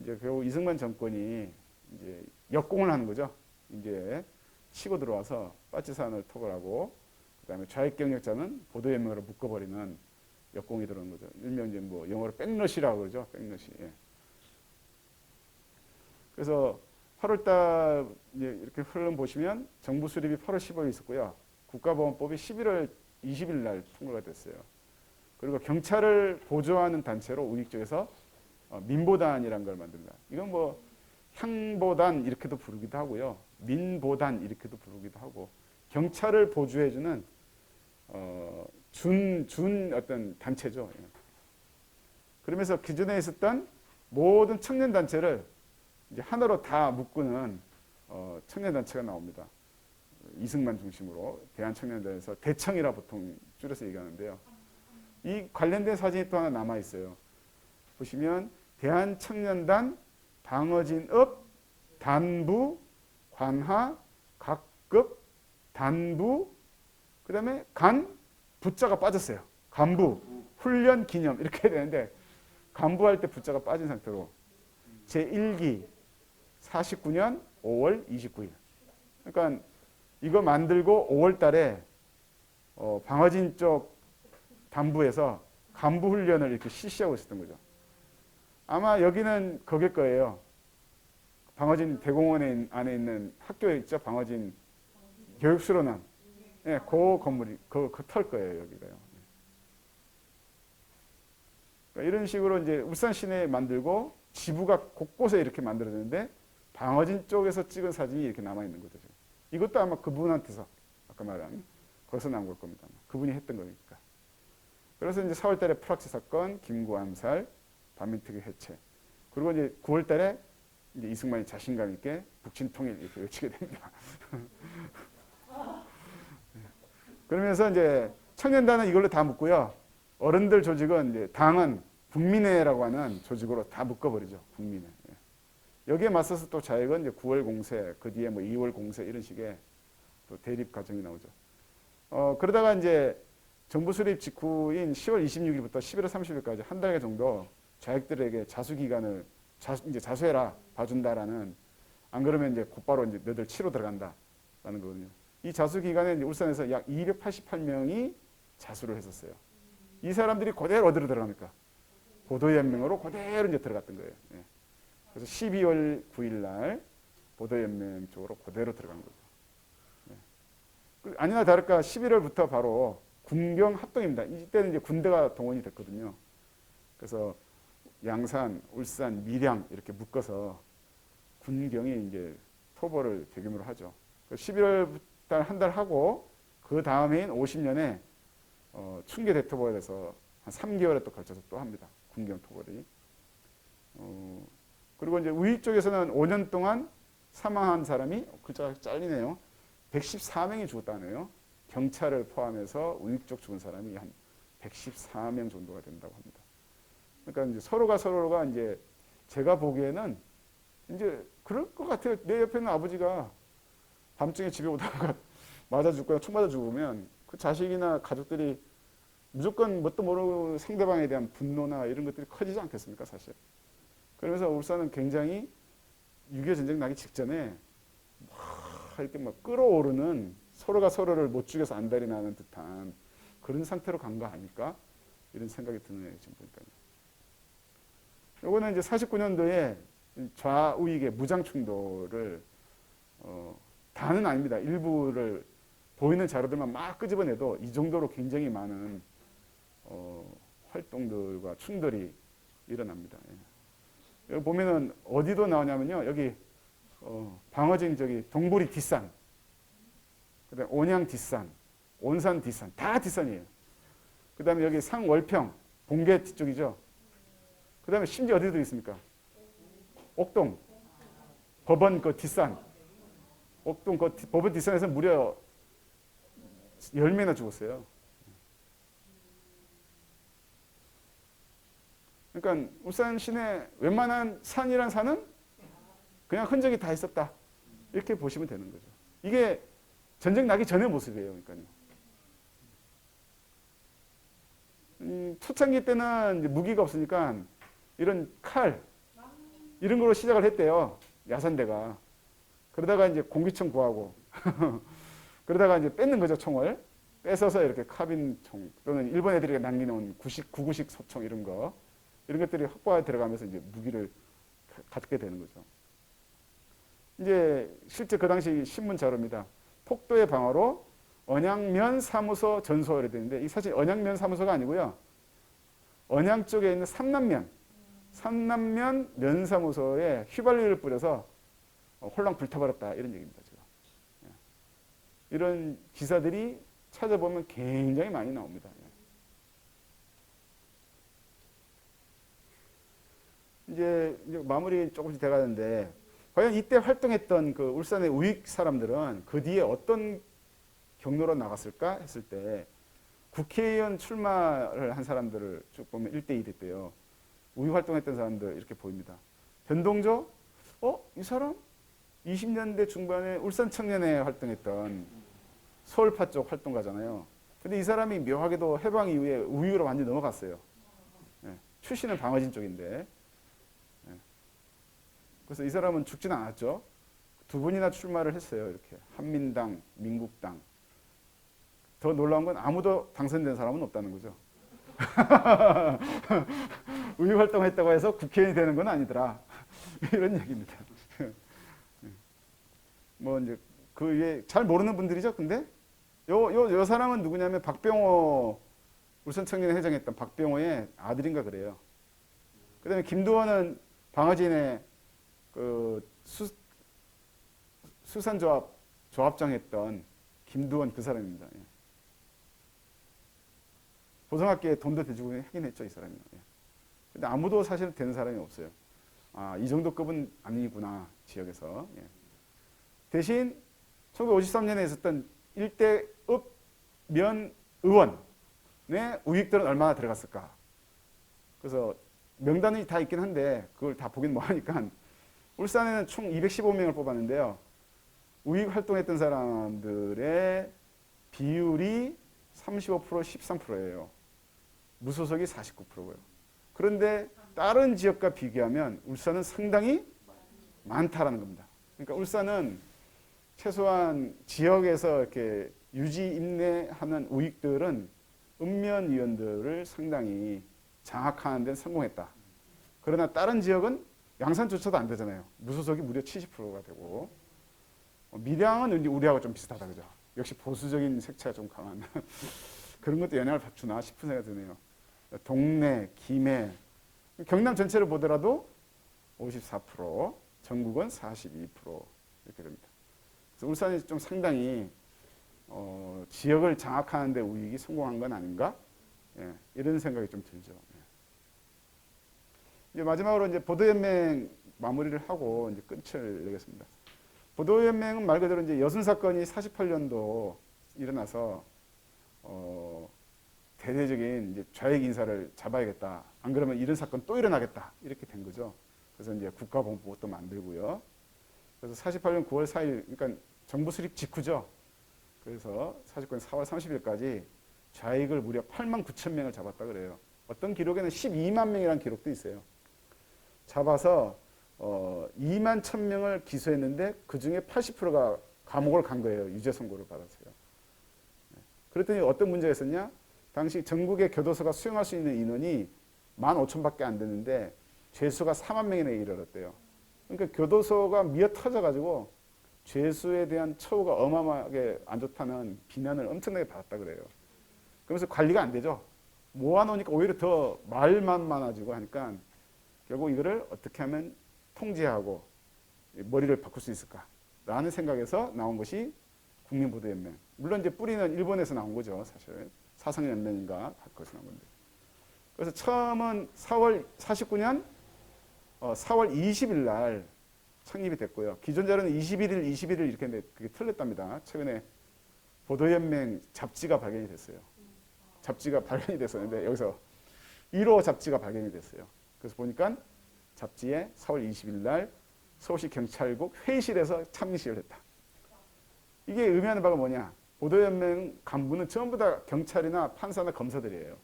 이제 결국 이승만 정권이 이제 역공을 하는 거죠. 이제 치고 들어와서 파치산을 토벌하고, 그다음에 좌익 경력자는 보도연맹으로 묶어버리는 역공이 들어오는 거죠. 일명 이제 뭐 영어로 백러시라고 그러죠. 백러시. 예. 그래서 8월달 이렇게 흐름 보시면 정부 수립이 8월 15일 있었고요. 국가보안법이 11월 20일 날 통과가 됐어요. 그리고 경찰을 보조하는 단체로 우익 쪽에서 민보단이라는 걸 만든다. 이건 뭐 향보단 이렇게도 부르기도 하고요, 민보단 이렇게도 부르기도 하고, 경찰을 보조해주는 준 어떤 단체죠. 그러면서 기존에 있었던 모든 청년 단체를 이제 하나로 다 묶는 청년 단체가 나옵니다. 이승만 중심으로 대한청년단에서 대청이라 보통 줄여서 얘기하는데요. 이 관련된 사진이 또 하나 남아 있어요. 보시면 대한청년단, 방어진읍, 단부, 관하, 각급, 단부, 그 다음에 간, 부자가 빠졌어요. 간부, 훈련 기념 이렇게 해야 되는데 간부할 때 부자가 빠진 상태로 제1기 49년 5월 29일. 그러니까 이거 만들고 5월 달에 방어진 쪽 단부에서 간부 훈련을 이렇게 실시하고 있었던 거죠. 아마 여기는 거길 거예요. 방어진 대공원 안에 있는 학교에 있죠. 방어진 교육수로남. 예, 그 건물이, 그 털 거예요, 여기가요. 그러니까 이런 식으로 이제 울산 시내에 만들고 지부가 곳곳에 이렇게 만들어졌는데 방어진 쪽에서 찍은 사진이 이렇게 남아있는 거죠. 지금. 이것도 아마 그분한테서, 아까 말한, 거기서 나온 걸 겁니다. 그분이 했던 거니까. 그래서 이제 4월 달에 프락치 사건, 김구 암살, 반민특위 해체. 그리고 이제 9월 달에 이제 이승만이 자신감 있게 북친 통일 이렇게 외치게 됩니다. 그러면서 이제 청년단은 이걸로 다 묶고요. 어른들 조직은 이제 당은 국민회라고 하는 조직으로 다 묶어버리죠. 국민회. 여기에 맞서서 또 좌익은 이제 9월 공세, 그 뒤에 뭐 2월 공세 이런 식의 또 대립 과정이 나오죠. 그러다가 이제 정부 수립 직후인 10월 26일부터 11월 30일까지 한 달 정도 좌익들에게 자수 기간을 이제 자수해라, 봐준다라는, 안 그러면 이제 곧바로 이제 너들 치로 들어간다라는 거거든요. 이 자수 기간에 이제 울산에서 약 288명이 자수를 했었어요. 이 사람들이 그대로 어디로 들어갑니까? 보도연맹으로 그대로 이제 들어갔던 거예요. 예. 그래서 12월 9일 날 보도연맹 쪽으로 그대로 들어간 거죠. 예. 아니나 다를까 11월부터 바로 군경 합동입니다. 이때는 이제 군대가 동원이 됐거든요. 그래서 양산, 울산, 밀양 이렇게 묶어서 군경이 이제 토벌을 대규모로 하죠. 11월 달 한 달 하고 그 다음 해인 50년에 충계 대토벌에서 한 3개월에 또 걸쳐서 또 합니다. 군경 토벌이. 그리고 이제 우익 쪽에서는 5년 동안 사망한 사람이 글자가 잘리네요. 114명이 죽었다네요. 경찰을 포함해서 우익 쪽 죽은 사람이 한 114명 정도가 된다고 합니다. 그러니까 이제 서로가 이제 제가 보기에는 이제 그럴 것 같아요. 내 옆에 있는 아버지가 밤중에 집에 오다가 맞아 죽거나 총 맞아 죽으면 그 자식이나 가족들이 무조건 뭣도 모르고 상대방에 대한 분노나 이런 것들이 커지지 않겠습니까, 사실. 그러면서 울산은 굉장히 6.25 전쟁 나기 직전에 막 이렇게 막 끓어오르는 서로가 서로를 못 죽여서 안달이 나는 듯한 그런 상태로 간 거 아닐까? 이런 생각이 드네요, 지금 보니까요. 요거는 이제 49년도에 좌우익의 무장 충돌을 다는 아닙니다. 일부를 보이는 자료들만 막 끄집어내도 이 정도로 굉장히 많은 활동들과 충돌이 일어납니다. 예. 여기 보면은 어디도 나오냐면요. 여기 방어진 저기 동부리 뒷산, 그다음에 온양 뒷산, 온산 뒷산 다 뒷산이에요. 그다음에 여기 상월평 봉계 뒤쪽이죠. 그다음에 심지어 어디도 있습니까? 옥동 법원 그 뒷산, 옥동 그 법원 뒷산에서 무려 10명이나 죽었어요. 그러니까 울산 시내 웬만한 산이란 산은 그냥 흔적이 다 있었다. 이렇게 보시면 되는 거죠. 이게 전쟁 나기 전의 모습이에요. 그러니까요. 초창기 때는 이제 무기가 없으니까 이런 칼 이런 걸로 시작을 했대요. 야산대가. 그러다가 이제 공기총 구하고 그러다가 이제 뺏는 거죠, 총을. 뺏어서 이렇게 카빈 총 또는 일본 애들이 남겨놓은 9구식 소총 이런 것들이 확보에 들어가면서 이제 무기를 갖게 되는 거죠. 이제 실제 그 당시 신문 자료입니다. 폭도의 방어로 언양면 사무소 전소 이렇게 되는데 이 사실 언양면 사무소가 아니고요. 언양 쪽에 있는 삼남면 면사무소에 휘발유를 뿌려서 홀랑 불타버렸다 이런 얘기입니다. 지금. 이런 기사들이 찾아보면 굉장히 많이 나옵니다. 이제 마무리 조금씩 돼가는데 과연 이때 활동했던 그 울산의 우익 사람들은 그 뒤에 어떤 경로로 나갔을까 했을 때 국회의원 출마를 한 사람들을 쭉 보면 1대2 됐대요. 우익 활동했던 사람들 이렇게 보입니다. 변동조? 이 사람? 20년대 중반에 울산 청년회 활동했던 서울파 쪽 활동가잖아요. 근데 이 사람이 묘하게도 해방 이후에 우익으로 완전히 넘어갔어요. 출신은 방어진 쪽인데. 그래서 이 사람은 죽지는 않았죠. 두 번이나 출마를 했어요. 이렇게 한민당, 민국당. 더 놀라운 건 아무도 당선된 사람은 없다는 거죠. 우익 활동했다고 해서 국회의원이 되는 건 아니더라. 이런 얘기입니다. 뭐 이제 그 위에 잘 모르는 분들이죠. 근데 요 사람은 누구냐면 박병호 울산 청년회 회장했던 박병호의 아들인가 그래요. 그다음에 김두원은 방어진의 그 수산조합 조합장 했던 김두원 그 사람입니다. 예. 고등학교에 돈도 대주고 하긴 했죠, 이 사람이. 예. 근데 아무도 사실 되는 사람이 없어요. 이 정도 급은 아니구나, 지역에서. 예. 대신 1953년에 있었던 일대읍 면 의원의 우익들은 얼마나 들어갔을까. 그래서 명단이 다 있긴 한데 그걸 다 보긴 뭐하니까 울산에는 총 215명을 뽑았는데요. 우익 활동했던 사람들의 비율이 35%, 13%예요. 무소속이 49%고요. 그런데 다른 지역과 비교하면 울산은 상당히 많다라는 겁니다. 그러니까 울산은 최소한 지역에서 이렇게 유지 인내하는 우익들은 읍면위원들을 상당히 장악하는 데는 성공했다. 그러나 다른 지역은 양산조차도 안 되잖아요. 무소속이 무려 70%가 되고 밀양은 우리하고 좀 비슷하다 그죠? 역시 보수적인 색채가 좀 강한 그런 것도 영향을 주나 싶은 생각이 드네요. 동래, 김해, 경남 전체를 보더라도 54%, 전국은 42% 이렇게 됩니다. 그래서 울산이 좀 상당히 지역을 장악하는 데 우익이 성공한 건 아닌가? 예, 이런 생각이 좀 들죠. 예. 이제 마지막으로 이제 보도연맹 마무리를 하고 이제 끝을 내겠습니다. 보도연맹은 말 그대로 이제 여순 사건이 48년도 일어나서 대대적인 이제 좌익 인사를 잡아야겠다. 안 그러면 이런 사건 또 일어나겠다. 이렇게 된 거죠. 그래서 이제 국가본부도 만들고요. 그래서 48년 9월 4일, 그러니까 정부 수립 직후죠. 그래서 49년 4월 30일까지 좌익을 무려 8만 9천 명을 잡았다 그래요. 어떤 기록에는 12만 명이라는 기록도 있어요. 잡아서 2만 1천 명을 기소했는데 그 중에 80%가 감옥을 간 거예요. 유죄 선고를 받았어요. 그랬더니 어떤 문제가 있었냐? 당시 전국의 교도소가 수용할 수 있는 인원이 15,000밖에 안 됐는데 죄수가 4만 명이나 이르렀대요. 그러니까 교도소가 미어 터져가지고 죄수에 대한 처우가 어마어마하게 안 좋다는 비난을 엄청나게 받았다 그래요. 그러면서 관리가 안 되죠. 모아놓으니까 오히려 더 말만 많아지고 하니까 결국 이거를 어떻게 하면 통제하고 머리를 바꿀 수 있을까라는 생각에서 나온 것이 국민보도연맹. 물론 이제 뿌리는 일본에서 나온 거죠. 사실 사상연맹인가 거기서 나온 건데. 그래서 처음은 49년 4월 20일 날 창립이 됐고요. 기존 자료는 21일 이렇게 했는데 그게 틀렸답니다. 최근에 보도연맹 잡지가 발견이 됐어요. 잡지가 발견이 됐었는데 여기서 1호 잡지가 발견이 됐어요. 그래서 보니까 잡지에 4월 20일 날 서울시 경찰국 회의실에서 참시를 했다. 이게 의미하는 바가 뭐냐? 보도연맹 간부는 전부 다 경찰이나 판사나 검사들이에요.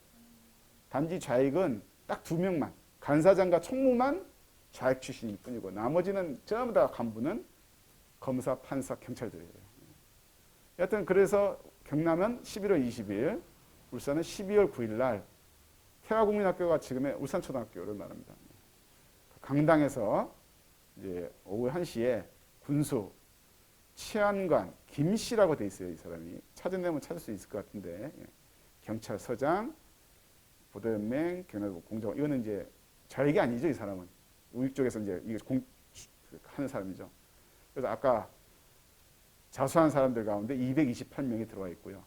단지 좌익은 딱 2명만, 간사장과 총무만 좌익 출신일 뿐이고 나머지는 전부 다 간부는 검사, 판사, 경찰들이에요. 여하튼 그래서 경남은 11월 20일, 울산은 12월 9일 날 태화국민학교가 지금의 울산초등학교를 말합니다. 강당에서 이제 오후 1시에 군수 치안관 김씨라고 돼 있어요. 이 사람이 찾아내면 찾을 수 있을 것 같은데 경찰서장, 보도연맹, 경남도 공정 이거는 이제 좌익이 아니죠. 이 사람은 우익 쪽에서 이제 이게 하는 사람이죠. 그래서 아까 자수한 사람들 가운데 228명이 들어와 있고요.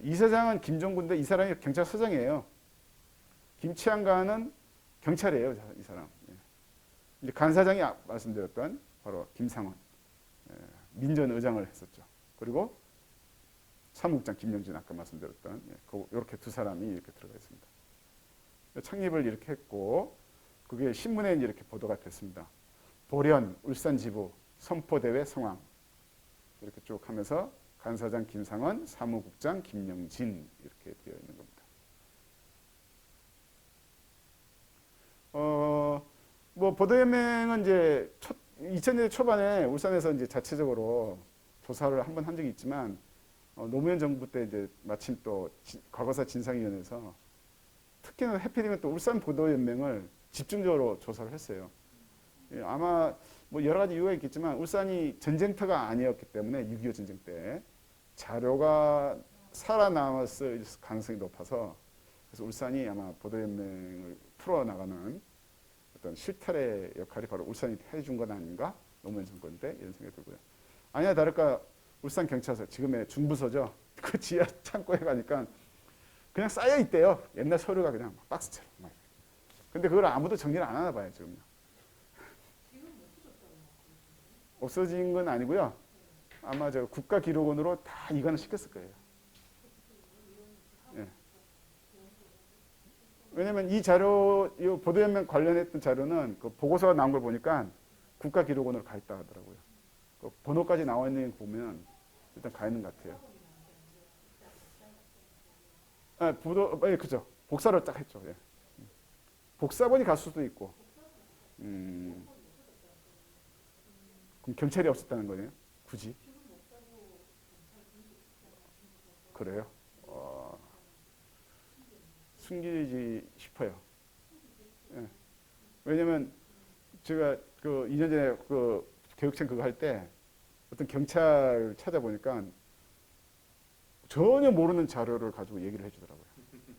이사장은 김종군인데 이 사람이 경찰서장이에요. 김치안관은 경찰이에요. 이 사람. 이제 간사장이 말씀드렸던 바로 김상원 민전의장을 했었죠. 그리고 사무국장 김영진 아까 말씀드렸던 이렇게 두 사람이 이렇게 들어가 있습니다. 창립을 이렇게 했고 그게 신문에 이렇게 보도가 됐습니다. 보련 울산지부 선포대회 상황 이렇게 쭉 하면서 간사장 김상원, 사무국장 김영진 이렇게 되어 있는 겁니다. 뭐 보도연맹은 이제 2000년대 초반에 울산에서 이제 자체적으로 조사를 한번 한 적이 있지만 노무현 정부 때 이제 마침 또 과거사 진상위원회에서 특히나 해피디면 또 울산 보도연맹을 집중적으로 조사를 했어요. 아마 뭐 여러 가지 이유가 있겠지만 울산이 전쟁터가 아니었기 때문에 6.25 전쟁 때 자료가 살아남았을 가능성이 높아서 그래서 울산이 아마 보도연맹을 풀어나가는 어떤 실타래 역할이 바로 울산이 해준 건 아닌가? 노무현 정권 때 이런 생각이 들고요. 아니야 다를까 울산경찰서 지금의 중부서죠. 그 지하 창고에 가니까 그냥 쌓여 있대요. 옛날 서류가 그냥 박스처럼. 근데 그걸 아무도 정리를 안 하나 봐요 지금요. 없어진 건 아니고요. 아마 저 국가기록원으로 다 이관을 시켰을 거예요. 예. 왜냐면 이 자료, 이 보도연맹 관련했던 자료는 그 보고서가 나온 걸 보니까 국가기록원으로 가 있다 하더라고요. 그 번호까지 나와 있는 거 보면 일단 가 있는 것 같아요. 예, 그죠. 복사를 딱 했죠. 예. 복사본이 갈 수도 있고. 그럼 경찰이 없었다는 거네요. 굳이. 그래요? 숨기지 싶어요. 예. 왜냐면 제가 그 2년 전에 그 교육청 그거 할 때 어떤 경찰 찾아보니까 전혀 모르는 자료를 가지고 얘기를 해주더라고요.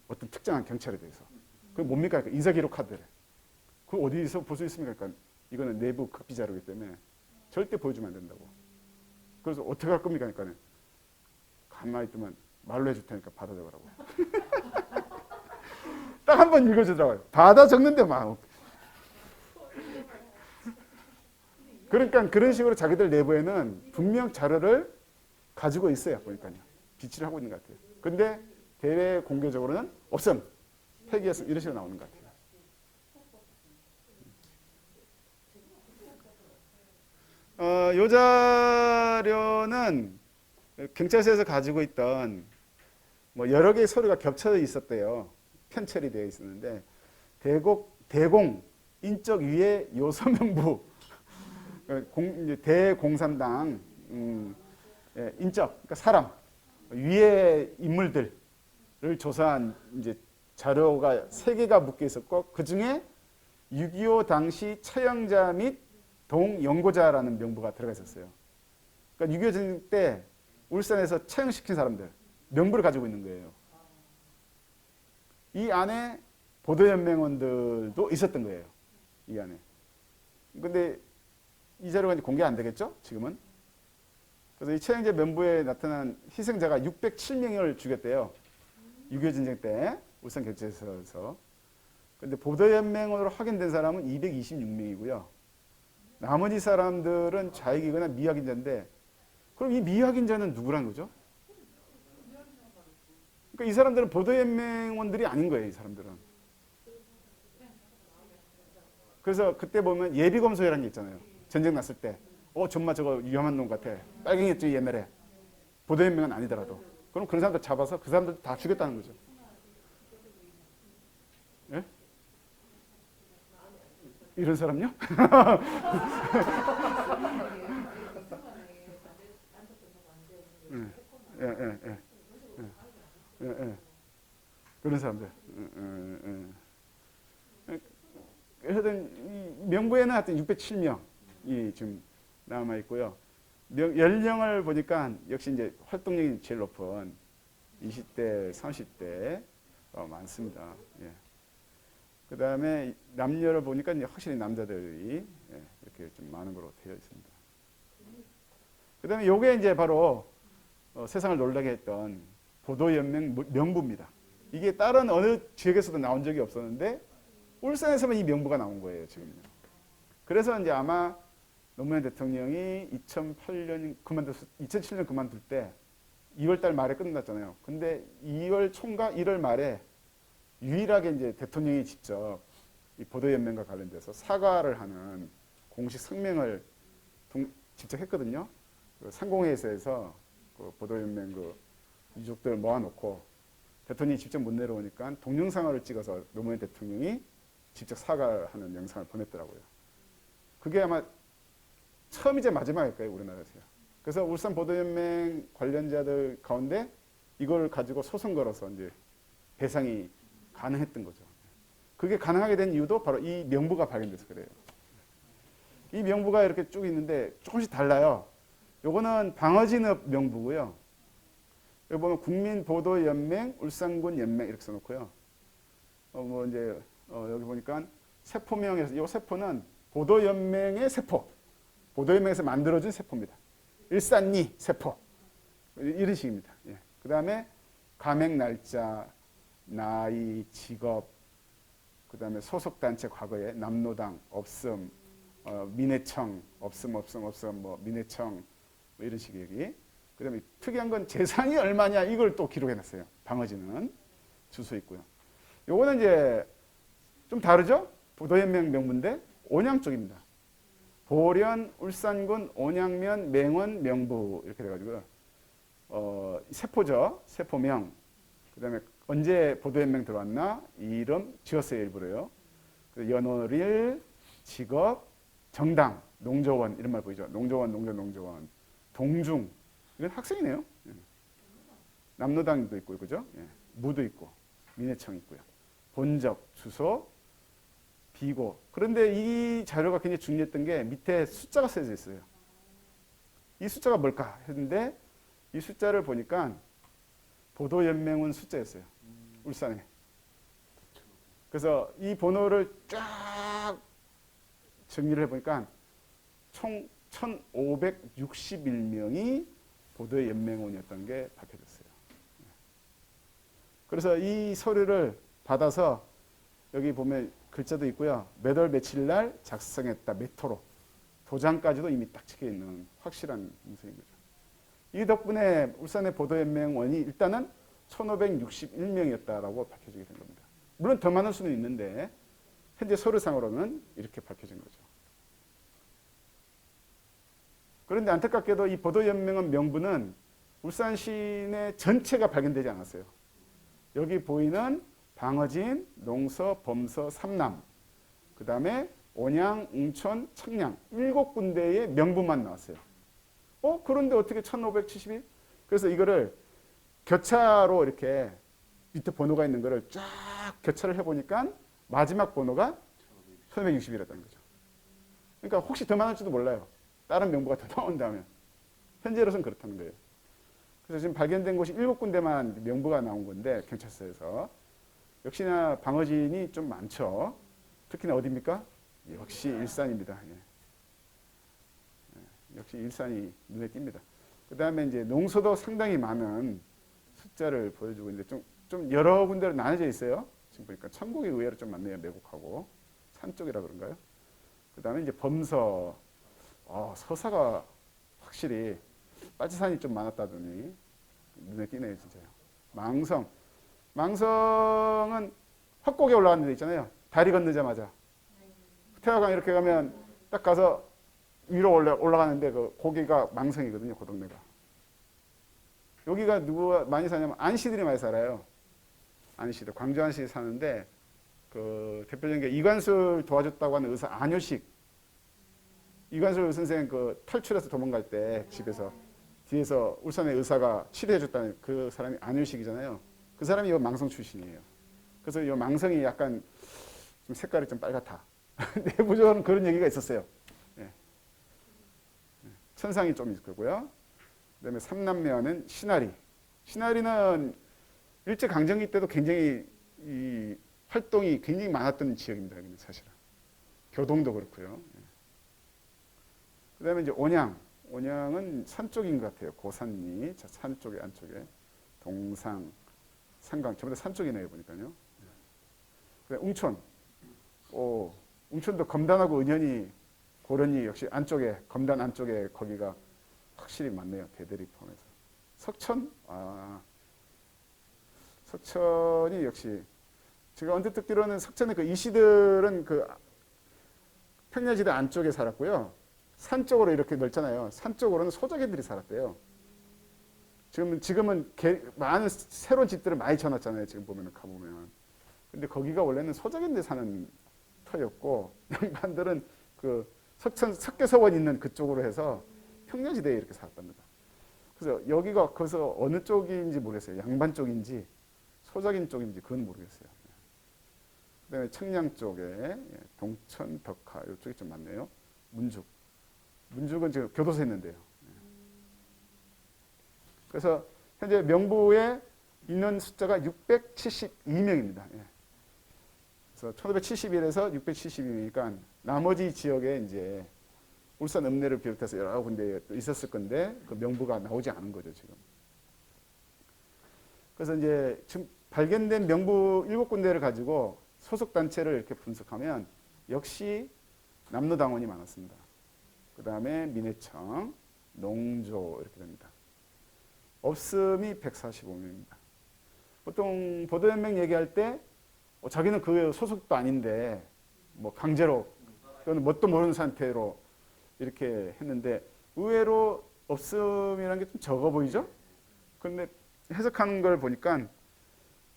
어떤 특정한 경찰에 대해서. 그게 뭡니까? 인사기록 카드래. 그걸 어디서 볼 수 있습니까? 그러니까 이거는 내부 급비 자료이기 때문에 절대 보여주면 안 된다고. 그래서 어떻게 할 겁니까? 그러니까 가만히 있더만 말로 해줄 테니까 받아 적으라고. 딱 한 번 읽어주더라고요. 받아 적는데 막. 그러니까 그런 식으로 자기들 내부에는 분명 자료를 가지고 있어요. 보니까요. 비치를 하고 있는 것 같아요. 근데 대외 공개적으로는 없음, 폐기했음 이런 식으로 나오는 것 같아요. 이 자료는 경찰서에서 가지고 있던 뭐 여러 개의 서류가 겹쳐 있었대요. 편철이 되어 있었는데 대공 인적 위해 요소명부 대공산당 인적 그러니까 사람 위의 인물들을 조사한 이제 자료가 3개가 묶여 있었고 그 중에 6.25 당시 처형자 및 동연고자라는 명부가 들어가 있었어요. 그러니까 6.25 전쟁 때 울산에서 처형시킨 사람들 명부를 가지고 있는 거예요. 이 안에 보도연맹원들도 있었던 거예요. 이 안에. 근데 이 자료가 이제 공개 안 되겠죠? 지금은. 그래서 이 처형자 명부에 나타난 희생자가 607명을 죽였대요. 6.25 전쟁 때 울산경찰서에서. 근데 보도연맹원으로 확인된 사람은 226명이고요. 나머지 사람들은 자익이거나 미확인자인데 그럼 이 미확인자는 누구란 거죠? 그러니까 이 사람들은 보도연맹원들이 아닌 거예요. 이 사람들은. 그래서 그때 보면 예비검소회라는 게 있잖아요. 전쟁 났을 때 정말 저거 위험한 놈 같아. 빨갱이였지 옛날에. 보도연맹은 아니더라도. 그럼 그런 사람들 잡아서 그 사람들 다 죽였다는 거죠. 예? 이런 사람요? 예, 예, 예. 예, 예. 그런 사람들. 하여튼 명부에는 하여튼 607명이 지금 남아 있고요. 연령을 보니까 역시 이제 활동력이 제일 높은 20대, 30대 많습니다. 예. 그 다음에 남녀를 보니까 이제 확실히 남자들이 이렇게 좀 많은 걸로 되어 있습니다. 그 다음에 요게 이제 바로 세상을 놀라게 했던 보도연맹 명부입니다. 이게 다른 어느 지역에서도 나온 적이 없었는데 울산에서만 이 명부가 나온 거예요, 지금. 그래서 이제 아마 노무현 대통령이 2007년 그만둘 때 2월 달 말에 끝났잖아요. 근데 2월 초인가 1월 말에 유일하게 이제 대통령이 직접 이 보도연맹과 관련돼서 사과를 하는 공식 성명을 직접 했거든요. 그 상공회의소에서 그 보도연맹 그 유족들 모아놓고 대통령이 직접 못 내려오니까 동영상을 찍어서 노무현 대통령이 직접 사과하는 영상을 보냈더라고요. 그게 아마 처음이자 마지막일 거예요, 우리나라에서요. 그래서 울산 보도연맹 관련자들 가운데 이걸 가지고 소송 걸어서 이제 배상이 가능했던 거죠. 그게 가능하게 된 이유도 바로 이 명부가 발견돼서 그래요. 이 명부가 이렇게 쭉 있는데 조금씩 달라요. 요거는 방어진업 명부고요. 여기 보면 국민보도연맹, 울산군 연맹 이렇게 써놓고요. 뭐 이제 여기 보니까 세포명에서 이 세포는 보도연맹의 세포, 보도연맹에서 만들어진 세포입니다. 일산리 세포 이런 식입니다. 예. 그 다음에 가맹 날짜, 나이, 직업, 그 다음에 소속단체 과거에 남노당, 없음, 민해청, 없음, 뭐 민해청 뭐 이런 식의 얘기. 그 다음에 특이한 건 재산이 얼마냐 이걸 또 기록해놨어요. 방어진은 주소 있고요. 요거는 이제 좀 다르죠? 보도연맹 명부인데 온양 쪽입니다. 보련, 울산군, 온양면, 맹원, 명부 이렇게 돼가지고 세포죠. 세포명. 그 다음에 언제 보도연맹 들어왔나? 이름 지었어요. 일부러요. 연월일, 직업, 정당, 농조원 이런 말 보이죠? 농조원. 동중. 이건 학생이네요. 남노당도 있고, 그죠? 예. 무도 있고, 민해청 있고요. 본적, 주소, 비고. 그런데 이 자료가 굉장히 중요했던 게 밑에 숫자가 써져 있어요. 이 숫자가 뭘까 했는데 이 숫자를 보니까 보도연맹원 숫자였어요. 울산에. 그래서 이 번호를 쫙 정리를 해보니까 총 1561명이 보도연맹원이었던 게 밝혀졌어요. 그래서 이 서류를 받아서 여기 보면 글자도 있고요. 몇 월 며칠 날 작성했다. 몇 호로 도장까지도 이미 딱 찍혀 있는 확실한 문서인 거죠. 이 덕분에 울산의 보도연맹원이 일단은 1561명이었다라고 밝혀지게 된 겁니다. 물론 더 많을 수는 있는데 현재 서류상으로는 이렇게 밝혀진 거죠. 그런데 안타깝게도 이 보도연맹원 명부는 울산 시내 전체가 발견되지 않았어요. 여기 보이는 방어진, 농서, 범서, 삼남, 그 다음에 온양, 웅천, 청량 7군데의 명부만 나왔어요. 그런데 어떻게 1571? 그래서 이거를 교차로 이렇게 밑에 번호가 있는 거를 쫙 교차를 해보니까 마지막 번호가 1560이라는 거죠. 그러니까 혹시 더 많을지도 몰라요. 다른 명부가 더 나온다면. 현재로서는 그렇다는 거예요. 그래서 지금 발견된 곳이 7군데만 명부가 나온 건데 경찰서에서 역시나 방어진이 좀 많죠. 특히나 어디입니까? 역시 일산입니다. 예. 역시 일산이 눈에 띕니다. 그 다음에 이제 농서도 상당히 많은 숫자를 보여주고 있는데 좀 여러 군데로 나눠져 있어요. 지금 보니까 천국이 의외로 좀 많네요. 매곡하고 산 쪽이라 그런가요? 그 다음에 이제 범서, 서사가 확실히 빠지산이 좀 많았다더니 눈에 띄네요, 진짜요. 망성은 헛곡에 올라가는 데 있잖아요. 다리 건너자마자 태화강 이렇게 가면 딱 가서 위로 올라가는데 그 고기가 망성이거든요, 그 동네가. 여기가 누가 많이 사냐면 안씨들이 많이 살아요. 안씨들, 광주 안씨 사는데 그 대표적인 게 이관술 도와줬다고 하는 의사 안효식. 이관술 선생 그 탈출해서 도망갈 때 집에서 뒤에서 울산의 의사가 치료해줬다는 그 사람이 안효식이잖아요. 그 사람이 이 망성 출신이에요. 그래서 이 망성이 약간 좀 색깔이 좀 빨갛다. 내부적으로는 그런 얘기가 있었어요. 예. 천상이 좀 있고요. 그다음에 삼남매와는 신하리. 신하리는 일제강점기 때도 굉장히 이 활동이 굉장히 많았던 지역입니다. 사실은. 교동도 그렇고요. 그다음에 이제 온양. 온양은 산 쪽인 것 같아요. 고산리. 산 쪽에 안쪽에. 동상, 상강. 전부 다 산 쪽이네요. 보니까요. 그다음에 웅천. 웅천도 검단하고 은현이 고련이 역시 안쪽에 검단 안쪽에 거기가 확실히 많네요. 대대리 포함해서. 석천? 석천이 역시 제가 언뜻 듣기로는 석천의 그 이씨들은 그 평야지대 안쪽에 살았고요. 산 쪽으로 이렇게 넓잖아요. 산 쪽으로는 소작이들이 살았대요. 지금은 많은 새로운 집들을 많이 쳐놨잖아요. 지금 보면은 가보면. 근데 거기가 원래는 소작인들 사는 터였고 양반들은 그 석계서원 있는 그쪽으로 해서 평야지대에 이렇게 살았답니다. 그래서 여기가 거기서 어느 쪽인지 모르겠어요. 양반 쪽인지 소작인 쪽인지 그건 모르겠어요. 그다음에 청량 쪽에 동천, 덕하 이쪽이 좀 많네요. 문죽은 지금 교도소에 있는데요. 그래서 현재 명부에 있는 숫자가 672명입니다. 그래서 1571에서 672명이니까 나머지 지역에 이제 울산 읍내를 비롯해서 여러 군데 있었을 건데 그 명부가 나오지 않은 거죠, 지금. 그래서 이제 지금 발견된 명부 7군데를 가지고 소속 단체를 이렇게 분석하면 역시 남로당원이 많았습니다. 그 다음에 민해청, 농조 이렇게 됩니다. 없음이 145명입니다. 보통 보도연맹 얘기할 때 자기는 그 소속도 아닌데 뭐 강제로 또는 뭣도 모르는 상태로 이렇게 했는데 의외로 없음이라는 게 좀 적어 보이죠? 그런데 해석하는 걸 보니까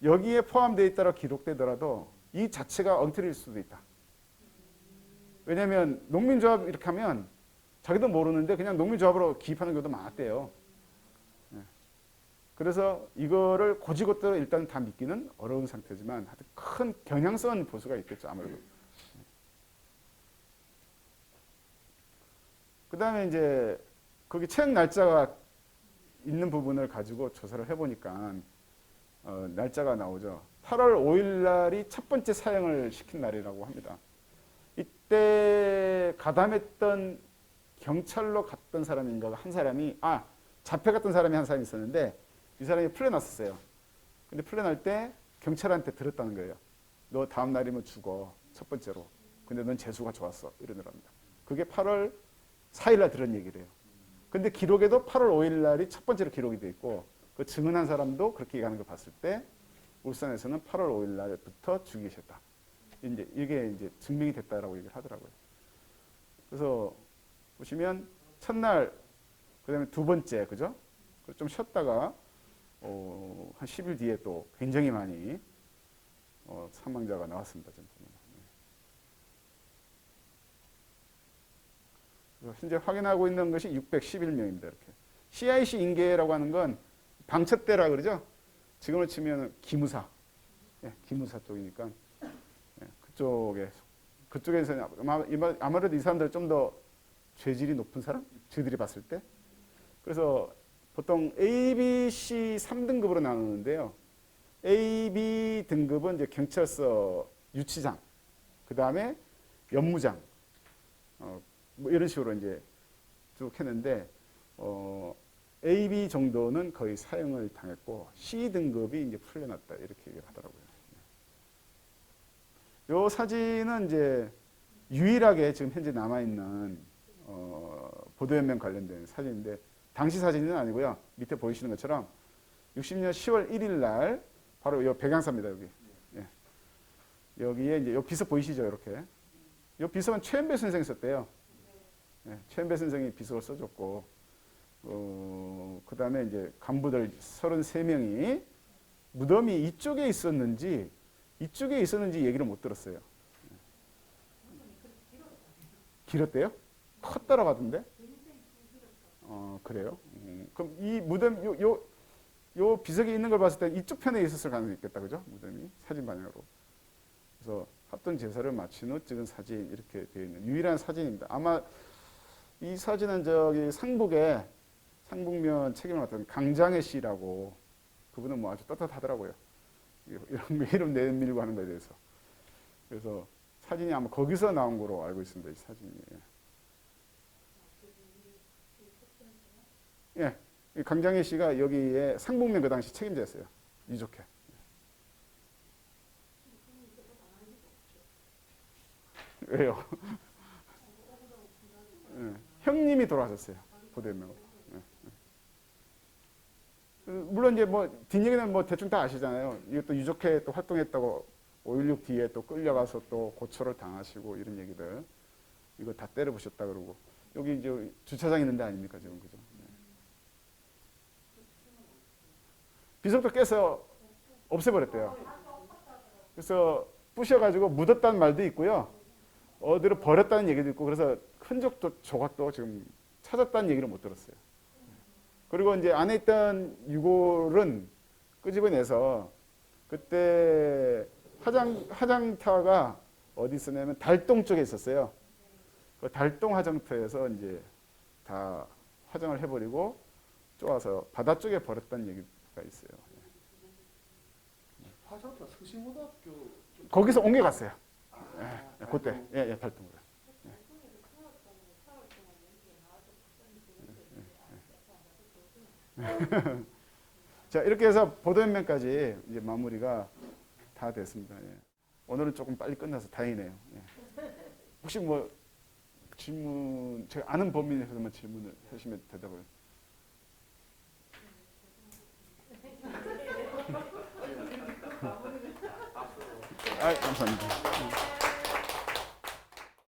여기에 포함되어 있다고 기록되더라도 이 자체가 엉터리일 수도 있다. 왜냐하면 농민조합 이렇게 하면 자기도 모르는데 그냥 농민조합으로 기입하는 경우도 많았대요. 그래서 이거를 고지고대로 일단 다 믿기는 어려운 상태지만 하여튼 큰 경향성 보수가 있겠죠. 아무래도. 그 다음에 이제 거기 체육 날짜가 있는 부분을 가지고 조사를 해보니까 날짜가 나오죠. 8월 5일 날이 첫 번째 사형을 시킨 날이라고 합니다. 이때 가담했던 경찰로 갔던 사람인가 한 사람이 잡혀갔던 사람이 한 사람이 있었는데 이 사람이 풀려났었어요. 근데 풀려날 때 경찰한테 들었다는 거예요. 너 다음 날이면 죽어. 첫 번째로. 근데 넌 재수가 좋았어. 이러더랍니다. 그게 8월 4일날 들은 얘기를 해요. 근데 기록에도 8월 5일날이 첫 번째로 기록이 돼 있고 그 증언한 사람도 그렇게 얘기하는 걸 봤을 때 울산에서는 8월 5일날부터 죽이셨다. 이제 이게 이제 증명이 됐다라고 얘기를 하더라고요. 그래서 보시면 첫날 그다음에 두 번째 그죠? 좀 쉬었다가 한 10일 뒤에 또 굉장히 많이 사망자가 나왔습니다. 지금 보면. 그래서 현재 확인하고 있는 것이 611명입니다. 이렇게 CIC 인계라고 하는 건 방첩대라 그러죠. 지금으로 치면 기무사, 기무사 쪽이니까 그쪽에서 아무래도 이 사람들 좀 더 죄질이 높은 사람, 저희들이 봤을 때. 그래서 보통 A, B, C 3등급으로 나누는데요. A, B 등급은 이제 경찰서 유치장, 그 다음에 연무장, 뭐 이런 식으로 이제 쭉 했는데, A, B 정도는 거의 사형을 당했고, C 등급이 이제 풀려났다, 이렇게 얘기를 하더라고요. 요 사진은 이제 유일하게 지금 현재 남아있는, 보도연맹 관련된 사진인데, 당시 사진은 아니고요. 밑에 보이시는 것처럼 60년 10월 1일 날 바로 이 백양사입니다. 여기. 예. 여기에 이제 요 비서 보이시죠? 이렇게. 요 비서는 최은배 선생이 썼대요. 예, 최은배 선생이 비서를 써줬고, 그 다음에 이제 간부들 33명이 무덤이 이쪽에 있었는지 얘기를 못 들었어요. 길었대요? 컸더라 가던데? 그래요? 그럼 이 무덤, 요 비석이 있는 걸 봤을 때 이쪽 편에 있었을 가능성이 있겠다. 그죠? 무덤이 사진 방향으로. 그래서 합동 제사를 마친 후 찍은 사진 이렇게 되어 있는 유일한 사진입니다. 아마 이 사진은 저기 상북면 책임을 맡은 강장혜 씨라고 그분은 뭐 아주 떳떳하더라고요. 이런 이름 내밀고 하는 거에 대해서. 그래서 사진이 아마 거기서 나온 거로 알고 있습니다. 이 사진이. 예. 강장혜 씨가 여기에 상북면 그 당시 책임자였어요. 유족회. 왜요? 예. 형님이 돌아가셨어요. 보도연맹으로. 예. 물론 이제 뭐 뒷얘기는 뭐 대충 다 아시잖아요. 이것도 유족회 또 활동했다고 5.16 뒤에 또 끌려가서 또 고초를 당하시고 이런 얘기들. 이거 다 때려부셨다 그러고. 여기 이제 주차장 있는 데 아닙니까 지금 그죠? 비석도 깨서 없애버렸대요. 그래서 부셔가지고 묻었다는 말도 있고요. 어디로 버렸다는 얘기도 있고 그래서 흔적도 조각도 지금 찾았다는 얘기를 못 들었어요. 그리고 이제 안에 있던 유골은 끄집어내서 그때 화장터가 어디 있었냐면 달동 쪽에 있었어요. 그 달동 화장터에서 이제 다 화장을 해버리고 쪼아서 바다 쪽에 버렸다는 얘기가 있어요. 화장터 성심고등학교 거기서 옮겨갔어요. 예, 그때 달동으로. 자 이렇게 해서 보도연맹까지 이제 마무리가 다 됐습니다. 예. 오늘은 조금 빨리 끝나서 다행이네요. 예. 혹시 뭐 질문 제가 아는 범위 내에서만 질문을 하시면 대답을. 감사합니다.